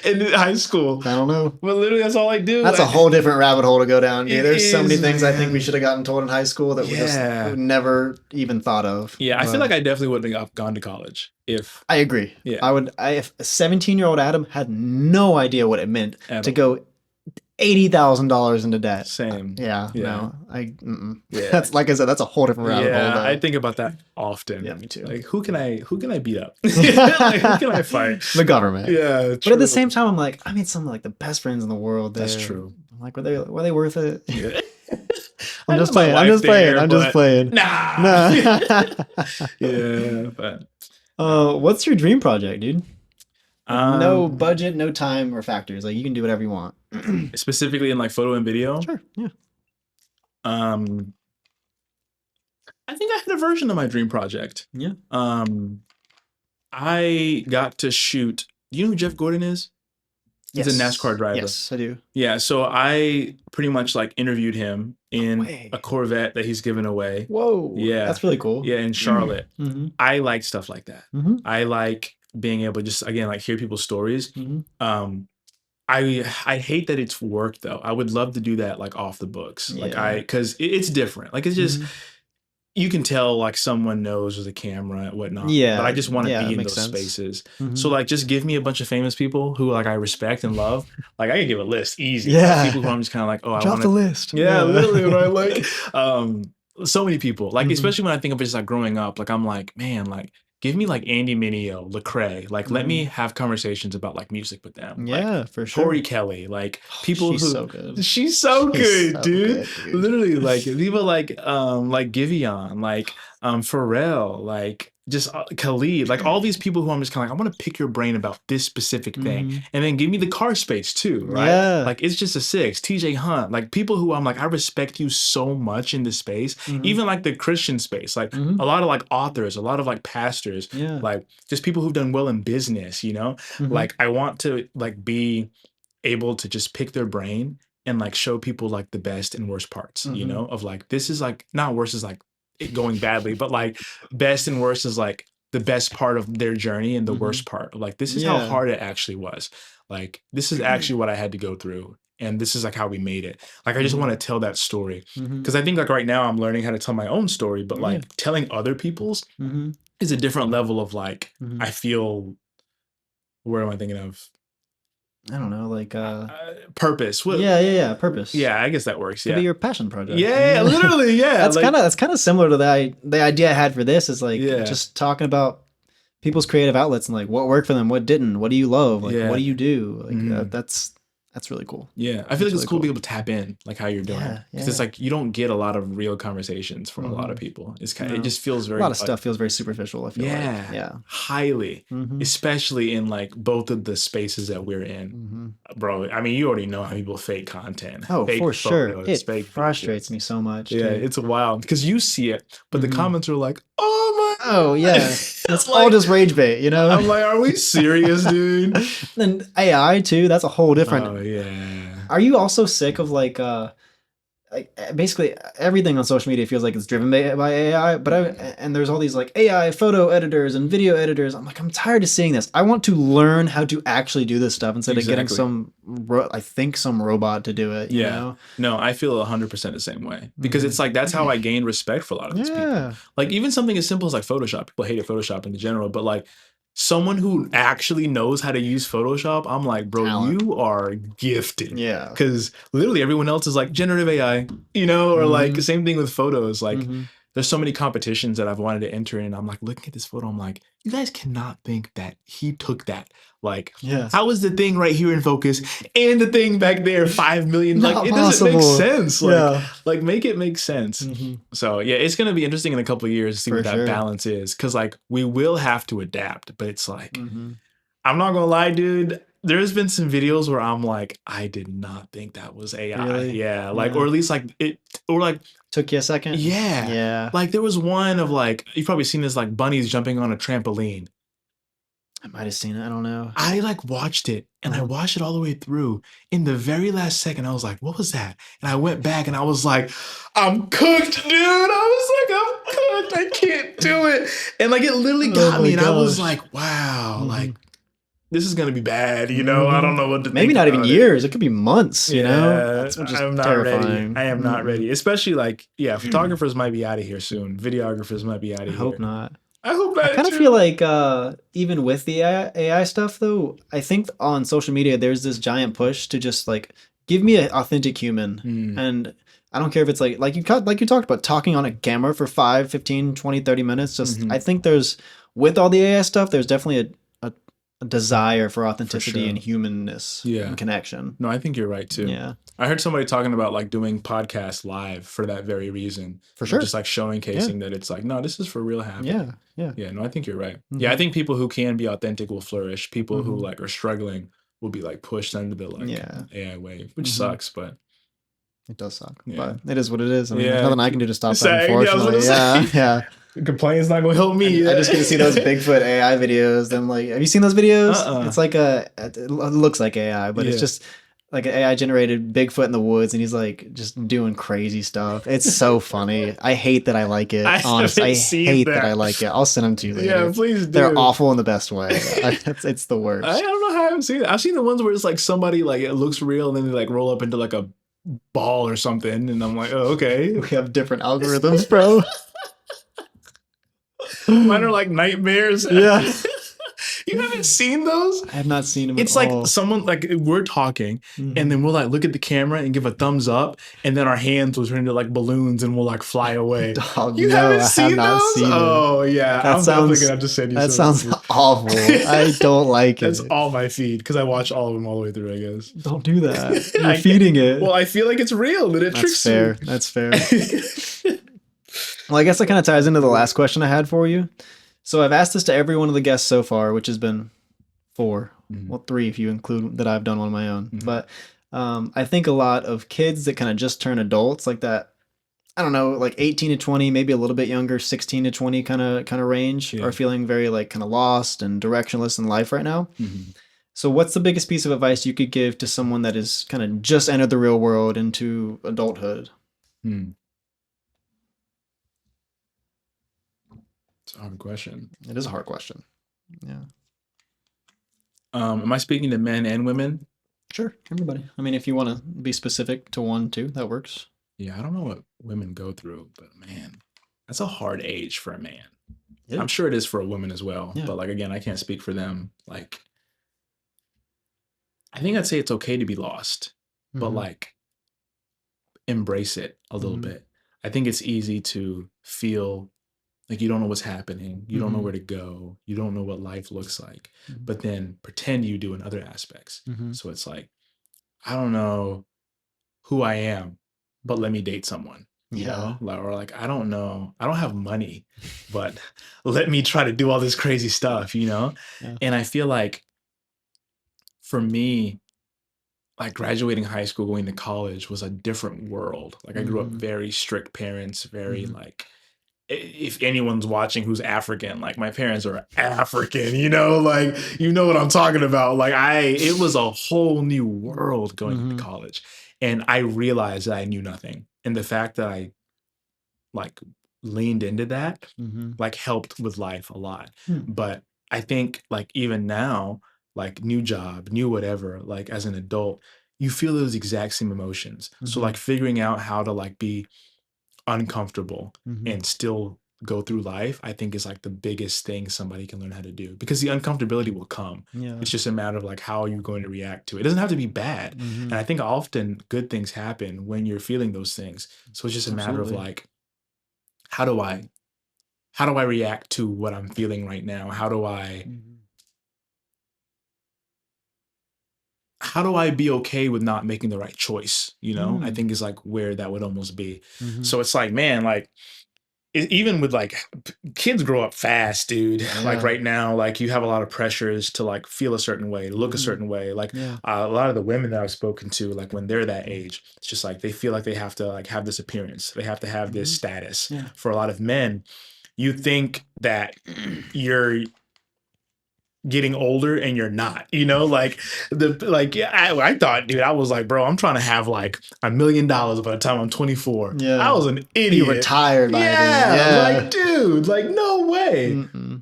in high school. I don't know. But literally that's all I do. That's a whole different rabbit hole to go down, dude. It There's so many is, things I think man. we should have gotten told in high school that we just Yeah. never even thought of. Yeah, I feel But like I definitely wouldn't have gone to college if I agree. Yeah. If a 17-year-old Adam had no idea what it meant At to all. go $80,000 into debt. Same. Yeah. Yeah. No. Yeah. That's like I said. That's a whole different rabbit hole. Yeah, though. I think about that often. Yeah, me too. Like who can I beat up? Like who can I fight? the government. Yeah, But at the same time, I'm like, I made some of like the best friends in the world. That's there. true. I'm like, were they worth it? Yeah. I'm I just know my playing. I'm wife just playing. there, I'm just but playing. Nah. Nah. Yeah, but What's your dream project, dude? No um, budget, no time or factors. Like you can do whatever you want. specifically in like photo and video. Sure. Yeah. Um, I think I had a version of my dream project. Yeah. I got to shoot. You know who Jeff Gordon is? He's a NASCAR driver. Yes, I do. Yeah, so I pretty much like interviewed him in way. a Corvette that he's given away. Whoa. Yeah. That's really cool. Yeah, in Charlotte. Mm-hmm. I like stuff like that. Mm-hmm. I like being able to just again like hear people's stories. Mm-hmm. I hate that it's work though. I would love to do that like off the books. Like Yeah. because it's different. Like it's just Mhm. you can tell like someone knows with a camera and whatnot. Yeah, But I just want to yeah, be that in makes those sense. spaces. Mhm. So like just give me a bunch of famous people who like I respect and love. Like I can give a list easy. Yeah. Like, people who I'm just kind of like, oh, I Drop want the to. list. Yeah, literally, right? Like, so many people. Like, Mhm. especially when I think of just like growing up. Like, I'm like, man, like, give me like Andy Mineo, Lecrae. Like, let me have conversations about like music with them. Like, Yeah, for sure. Tori Kelly. Like, people She's who. so good. She's so She's good, so dude. good, dude. Literally, like people like Giveon, like Pharrell, like just Khalid, like all these people who I'm just kind of like, I want to pick your brain about this specific thing, Mhm. and then give me the car space too, right? Yeah. Like it's just a six. TJ Hunt, like people who I'm like, I respect you so much in this space, Mhm. even like the Christian space, like Mhm. a lot of like authors, a lot of like pastors, Yeah. like just people who've done well in business, you know. Mhm. Like I want to like be able to just pick their brain and like show people like the best and worst parts, you Mhm. know, of like this is like not worst is like it going badly, but like best and worst is like the best part of their journey and the Mhm. worst part. Like this is how Yeah. hard it actually was. Like this is actually what I had to go through. And this is like how we made it. Like I just Mhm. want to tell that story. Mhm. Because I think like right now I'm learning how to tell my own story, but like Yeah. telling other people's Mhm. is a different level of like Mhm. I feel where am I thinking of? I don't know, like Purpose. What, yeah, purpose. Yeah, I guess that works. Could Yeah. be your passion project. Yeah, literally, yeah. That's like, kind of similar to the idea I had for this is like Yeah. just talking about people's creative outlets and like what worked for them, what didn't, what do you love, like Yeah. what do you do, like Mhm. that's really cool. Yeah, I feel like That's it's really cool to be cool. able to tap in, like how you're doing. Yeah, Because it's yeah. like you don't get a lot of real conversations from a lot of Mhm. people. It's kind, No. it just feels A very lot of stuff feels very superficial. I feel Yeah, like yeah. highly, Mhm. especially in like both of the spaces that we're in, Mhm. bro. I mean, you already know how people fake content. Oh, fake for sure. photos, It fake frustrates me so much. videos. Yeah, dude. it's wild because you see it, but the Mhm. comments are like, "Oh my." Oh yeah, It's it's like- all just rage bait, you know. I'm like, are we serious, dude? And AI too. That's a whole different. Oh yeah. Are you also sick of like basically everything on social media feels like it's driven by AI, but and there's all these like AI photo editors and video editors. I'm like, I'm tired of seeing this. I want to learn how to actually do this stuff instead of getting Exactly. some robot to do it. You Yeah. know? No, I feel 100% the same way because it's like that's how I gained respect for a lot of these people. Yeah. Like even something as simple as like Photoshop. People hated Photoshop in general, but like someone who actually knows how to use Photoshop, I'm like, bro, Talent. you are gifted. Yeah. Because literally everyone else is like generative AI, you know, or like Mhm. same thing with photos. Like Mhm. there's so many competitions that I've wanted to enter in. I'm like looking at this photo, I'm like, you guys cannot think that he took that. Like, Yeah. how is the thing right here in focus and the thing back there 5 million? Like, Not it doesn't make possible. sense. Like, Yeah. like make it make sense. Mhm. So yeah, it's gonna be interesting in a couple of years to see For what that sure. balance is. Cause like we will have to adapt, but it's like Mhm. I'm not gonna lie, dude. There's been some videos where I'm like, I did not think that was AI. Really? Yeah, like, Yeah. or at least like it, or like, Took you a second? yeah, Yeah. like there was one of like you've probably seen this, like bunnies jumping on a trampoline. I might have seen it. I don't know. I like watched it and I watched it all the way through. In the very last second, I was like, what was that? And I went back and I was like, I'm cooked, dude. I was like, I'm cooked. I can't do it. And like it literally got Oh me. my And I was gosh. like, wow, Mhm. like this is gonna be bad, you know. I don't know what to Maybe think not even about it. years. It could be months, you know? Yeah, That's just I'm not terrifying. ready. I am not Mm-mm. ready. Especially like, yeah, photographers might be out of here soon. Videographers might be out I of here. hope not. I hope I not. kind of too. feel like even with the AI stuff though, I think on social media there's this giant push to just like give me an authentic human. Mm, And I don't care if it's like you talked about talking on a camera for 5, 15, 20, 30 minutes. Just Mhm. I think there's with all the AI stuff, there's definitely a desire for authenticity sure. and humanness Yeah. and connection. No, I think you're right too. Yeah. I heard somebody talking about like doing podcasts live for that very reason. For Like, sure. just like showcasing that it's like, no, this is for real happening. Yeah. Yeah. Yeah, no, I think you're right. Yeah, I think people who can be authentic will flourish. People who Mhm. like are struggling will be like pushed into the like Yeah. AI wave, which Mhm. sucks, but It does suck. Yeah. But it is what it is. I mean, Yeah. there's nothing I can do to stop that, Exactly, I was gonna unfortunately. Yeah. say. Yeah. complaints not gonna help me. I just get to see those Bigfoot AI videos. Them like, have you seen those videos? Uh-uh. It's like it looks like AI, but it's Yeah. just like an AI generated Bigfoot in the woods, and he's like just doing crazy stuff. It's so funny. I hate that I like it. I Honestly, I haven't seen hate that that. I like it. I'll send them to you later. Yeah, please do. They're awful in the best way. It's the worst. I don't know how I haven't seen it. I've seen the ones where it's like somebody like it looks real and then they like roll up into like a ball or something, and I'm like, oh, okay. We have different algorithms, bro. Mine are like nightmares. Yeah. You haven't seen those? I have not seen them. It's at like all. someone like we're talking, Mhm. and then we'll like look at the camera and give a thumbs up, and then our hands will turn into like balloons and we'll like fly away. Dog, You no, haven't I have seen not those? seen them. Oh yeah, That I'm definitely sounds- gonna have to send you. That some. sounds awful. I don't like That's it. all my feed because I watch all of them all the way through. I guess. Don't do that. You're I- feeding it. Well, I feel like it's real that it That's tricks fair. That's fair. you. Well, I guess that kind of ties into the last question I had for you. So I've asked this to every one of the guests so far, which has been 4. Mhm. Well, 3 if you include that I've done one on my own. Mhm. But I think a lot of kids that kind of just turn adults, like that, I don't know, like 18 to 20, maybe a little bit younger, 16 to 20 kind of range, Yeah. are feeling very like kind of lost and directionless in life right now. Mhm. So what's the biggest piece of advice you could give to someone that is kind of just entered the real world into adulthood? Hmm. It's a hard question. It is a hard question. Yeah. Am I speaking to men and women? Sure, everybody. I mean, if you want to be specific to one too, that works. Yeah, I don't know what women go through, but man, that's a hard age for a man. Yeah. I'm sure it is for a woman as well. Yeah. But like again, I can't speak for them. Like I think I'd say it's okay to be lost, but Mhm. like embrace it a little Mhm. bit. I think it's easy to feel like you don't know what's happening, you don't know Mhm. where to go, you don't know what life looks like, Mhm. but then pretend you do in other aspects. Mhm. So it's like, I don't know who I am, but let me date someone. You Yeah. know, or like I don't know, I don't have money, but let me try to do all this crazy stuff, you know? Yeah. And I feel like for me, like graduating high school, going to college was a different world. Like I grew up Mhm. very strict parents, very Mhm. like if anyone's watching who's African, like my parents are African, you know, like you know what I'm talking about. Like it was a whole new world going Mhm. to college. And I realized that I knew nothing. And the fact that I like leaned into that Mhm. like helped with life a lot. Hmm. But I think like even now, like new job, new whatever, like as an adult, you feel those exact same emotions. So Mhm. like figuring out how to like be uncomfortable Mhm. and still go through life, I think is like the biggest thing somebody can learn how to do because the uncomfortability will come. Yeah. It's just a matter of like how you're going to react to it. It doesn't have to be bad. Mhm. And I think often good things happen when you're feeling those things. So it's just a matter of Absolutely. like, how do I react to what I'm feeling right now? How do I be okay with not making the right choice? You know, I Mm. think is like where that would almost be. Mhm. So it's like, man, like even with like kids grow up fast, dude. Like Yeah. right now, like you have a lot of pressures to like feel a certain way, look a Mhm. certain way. Like Yeah. a lot of the women that I've spoken to, like when they're that age, it's just like they feel like they have to like have this appearance, they have to have this Mhm. status. Yeah. For a lot of men, you think that you're getting older and you're not, like yeah, I thought, dude, I was like, bro, I'm trying to have like $1 million by the time I'm 24. Yeah. I was an Be idiot. retired by Yeah, then. Yeah. like dude, like no way. Mm-mm.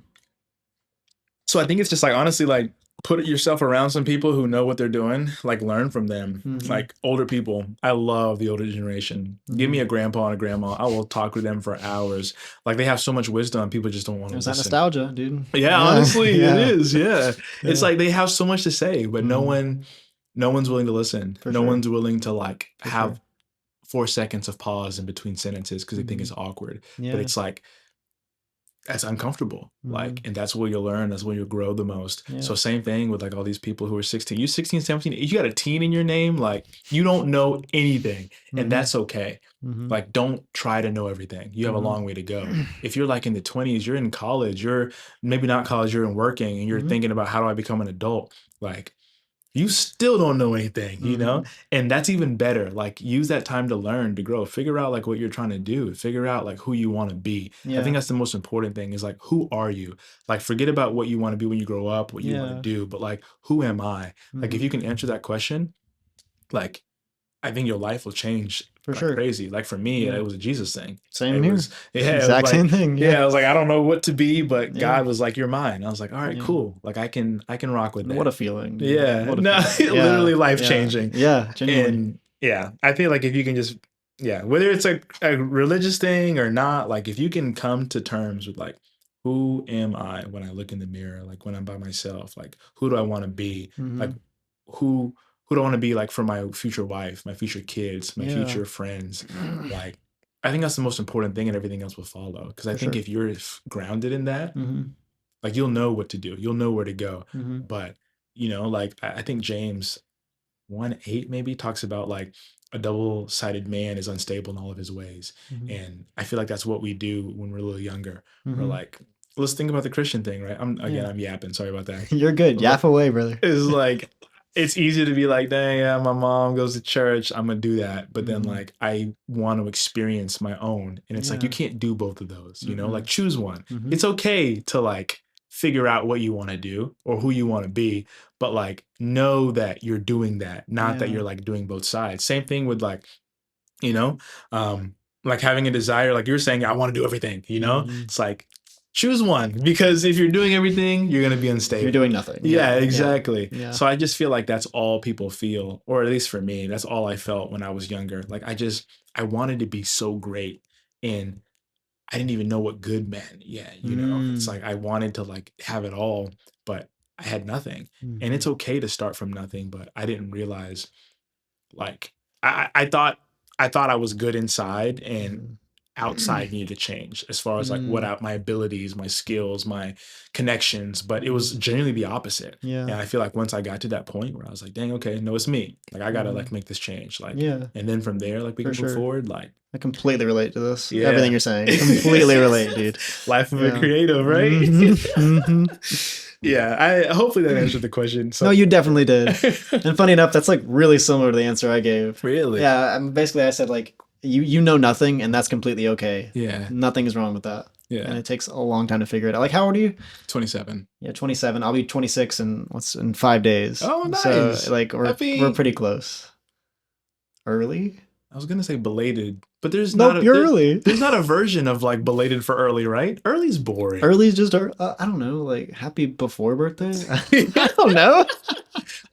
So I think it's just like honestly, like put yourself around some people who know what they're doing, like learn from them. Mhm. Like older people. I love the older generation. Give me a grandpa and a grandma. I will talk with them for hours. Like they have so much wisdom, people just don't want to There's that listen. nostalgia, dude. Yeah, honestly, Yeah. it is. Yeah. It's Yeah. like they have so much to say, but no Mhm. one's willing to listen. For No sure. one's willing to like For have sure. 4 seconds of pause in between sentences because they think Mhm. it's awkward. Yeah. But it's like that's uncomfortable. Like, and that's where you'll learn, that's where you'll grow the most. Yeah. So same thing with like all these people who are 16. You 16, 17, you got a teen in your name, like you don't know anything. Mhm. And that's okay. Mhm. Like, don't try to know everything. You have a Mhm. long way to go. If you're like in the 20s, you're in college, you're maybe not college, you're in working and you're Mhm. thinking about how do I become an adult? Like, you still don't know anything, Mhm. And that's even better. Like, use that time to learn, to grow, figure out like what you're trying to do, figure out like who you want to be. I Yeah. think that's the most important thing is like, who are you? Like, forget about what you want to be when you grow up, what you want Yeah. to do, but like, who am I? Like, if Mhm. you can answer that question, like, I think your life will change For like sure. crazy. Like for me, Yeah. it was a Jesus thing. Same It here. was, yeah, it was Exact like, same thing. yeah, I Yeah. was like, I don't know what to be, but Yeah. God was like, you're mine. I was like, all right, Yeah. cool. Like I can rock with that. What a feeling. Dude. Yeah, What a no, feeling. literally Yeah. life Yeah. changing. Yeah. Genuinely. And yeah, I feel like if you can just, yeah, whether it's a religious thing or not, like if you can come to terms with like, who am I when I look in the mirror? Like when I'm by myself, like who do I want to be? Like Mhm. who do I want to be like for my future wife, my future kids, my Yeah. future friends? Like I think that's the most important thing, and everything else will follow. Because I For think sure. if you're grounded in that, Mhm. like you'll know what to do, you'll know where to go. Mhm. But like I think James 1:8 maybe talks about like a double-sided man is unstable in all of his ways. Mhm. And I feel like that's what we do when we're a little younger. We're Mhm. like, let's think about the Christian thing, right? Yeah. I'm yapping. Sorry about that. You're good. Yap away, brother. It's like it's easy to be like, dang, yeah, my mom goes to church, I'm gonna do that. But then Mhm. like I want to experience my own. And it's like you Yeah. can't do both of those, Mhm. like choose one. Mhm. It's okay to like figure out what you want to do or who you want to be, but like know that you're doing that, not that Yeah. you're like doing both sides. Same thing with like, you know, like having a desire, like you're saying, I want to do everything, Mhm. It's like choose one, because if you're doing everything, you're gonna be You're unstable. doing nothing. Yeah, Yeah. exactly. Yeah. So I just feel like that's all people feel, or at least for me, that's all I felt when I was younger. Like I wanted to be so great, and I didn't even know what good meant. Yeah, it's Mm. like I wanted to like have it all, but I had nothing. And Mhm. it's okay to start from nothing, but I didn't realize like I thought I was good inside, and Mhm. outside needed to change as far as like Mm. my abilities, my skills, my connections, but it was genuinely the opposite. Yeah. And I feel like once I got to that point where I was like, dang, okay, no, it's me. Like I gotta Mhm. like make this change. Like, Yeah. and then from there, like we For can move sure. forward. Like I completely relate to this. Yeah. Everything you're saying. Completely relate, dude. life of a Yeah. creative, right? Mhm. Mhm. Yeah. I hopefully that answered the question. So No, you definitely did. And funny enough, that's like really similar to the answer I gave. really? Yeah, basically I said like you know nothing, and that's completely okay. Yeah. Nothing is wrong with that. And Yeah. it takes a long time to figure it out. Like, how old are you? 27. Yeah, 27. I'll be 26 in 5 days. Oh, nice. So like we're Happy- pretty close. Early? I was gonna say belated, but there's Nope, not you're there's, early. there's not a version of like belated for early, right? Early's boring. Early is just I don't know, like happy before birthday. I don't know.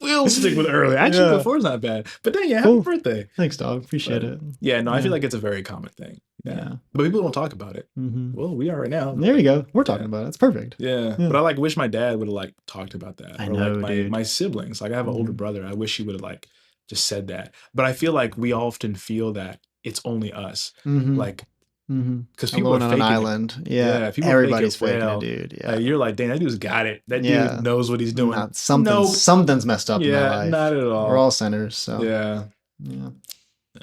We'll stick with early. Actually, Yeah. before's not bad. But then, yeah, happy Cool. birthday. Thanks, dog. Appreciate But- it. Yeah, no, I Yeah. feel like it's a very common thing. Yeah. Yeah. But people don't talk about it. Hmm. Well, we are right now. There you go. We're talking Yeah. about it. It's perfect. Yeah. Yeah. But I like wish my dad would have like talked about that. I or know, like dude. my siblings. Like I have an older Mhm. brother. I wish he would have like just said that. But I feel like we often feel that it's only us. Mm-hmm. Like Mm-hmm. because people Alone are on faking an it. island. Yeah, Yeah. people fake it Everybody's faking well. it, dude. Yeah. You're like, dang, that dude's got it. That Yeah. dude knows what he's doing. Something's messed up in my Yeah, life. not at all. We're all sinners, so Yeah. yeah.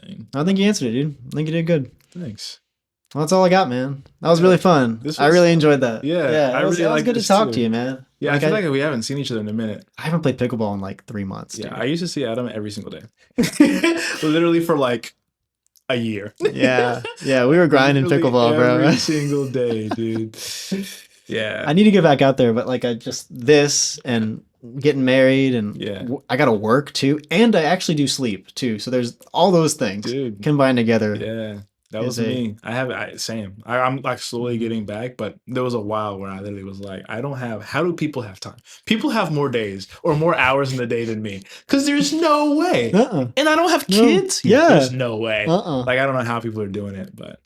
Dang. I think you answered it, dude. I think you did good. Thanks. Well, that's all I got, man. That was really fun. This I was really fun. enjoyed that. Yeah, I really it was like good to this talk too. to you, man. Yeah, Like, I feel like we haven't seen each other in a minute. I haven't played pickleball in like 3 months. Yeah, Dude. I used to see Adam every single day. Literally for like a year. Yeah, we were grinding Literally pickleball, bro. every single day, dude. Yeah. I need to get back out there, but like I just this and getting married and Yeah. I gotta work too, and I actually do sleep too. So there's all those things Dude. combined together. Yeah. That is was me. Same. I'm like slowly getting back, but there was a while where I literally was like, how do people have time? People have more days or more hours in the day than me. Cause there's no way. And I don't have No. kids. Yeah. There's no way. Uh-uh. Like, I don't know how people are doing it, but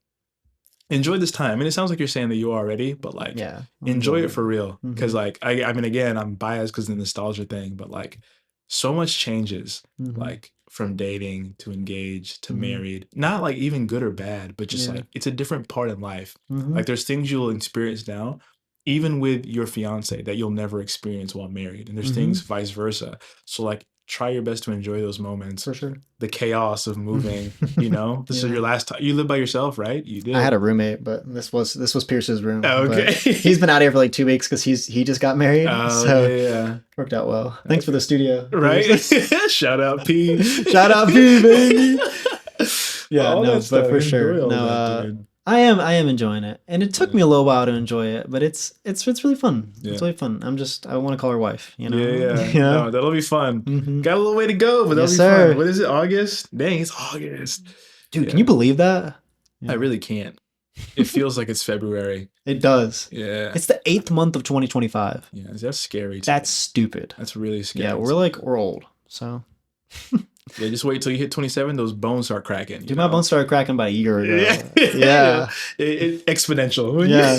enjoy this time. I mean, it sounds like you're saying that you are already, but like, Yeah. enjoy it for real. Mhm. Cause like, I mean, again, I'm biased because of the nostalgia thing, but like, so much changes. Mhm. Like, from dating to engaged to Mhm. married, not like even good or bad, but just Yeah. like it's a different part in life. Mhm. Like there's things you'll experience now, even with your fiance, that you'll never experience while married, and there's Mhm. things vice versa. So like try your best to enjoy those moments, For sure. the chaos of moving. You know, this is Yeah. your last time. You live by yourself, right? You did. I had a roommate, but this was Pierce's room. Oh, but okay. he's been out here for like 2 weeks because he just got married. Oh, so yeah, worked out well. Thanks for the studio. right. Shout out P. Shout out P, baby. Yeah, All no, that but stuff. for sure. Enjoy all No, that, dude. I am enjoying it, and it took me a little while to enjoy it, but it's really fun. Yeah. It's really fun. I want to call her wife. You know. Yeah. You know? No, that'll be fun. Mhm. Got a little way to go, but that'll Yes, be sir. fun. What is it? August? Dang, it's August. Dude, Yeah. can you believe that? I really can't. It feels like it's February. It does. Yeah. It's the 8th month of 2025. Yeah, that's scary. That's stupid. That's really scary. Yeah, we're old. So, Yeah, just wait till you hit 27. Those bones start cracking. you dude, my know? bones started cracking about a year ago. Yeah. Yeah. Exponential. Yeah.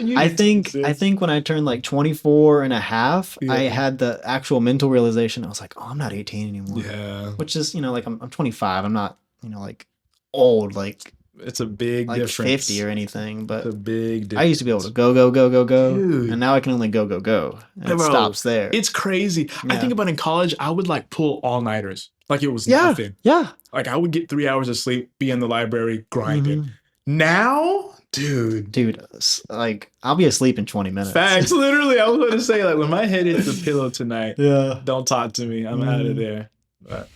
You I get think 26. when I turned like 24 and a half, I Yeah. had the actual mental realization. I was like, oh, I'm not 18 anymore. Yeah. Which is, like I'm 25. I'm not, like old, like It's a big difference. 50 or anything. But It's a big difference. I used to be able to go. Dude. And now I can only go. And it Bro, stops there. It's crazy. I Yeah. think about in college, I would like pull all-nighters. Like it was Yeah. nothing. Yeah. Like I would get 3 hours of sleep, be in the library grinding. Mhm. Now, dude, Dude, like I'll be asleep in 20 minutes. facts. Literally, I was going to say, like, when my head hits the pillow tonight, Yeah. don't talk to me. I'm out of there. But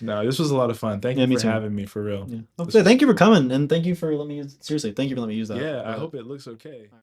no, this was a lot of fun. Thank Yeah, you me for too. having me, for real. Yeah. So thank you for coming, and thank you for letting me use that. Yeah, I hope it looks okay.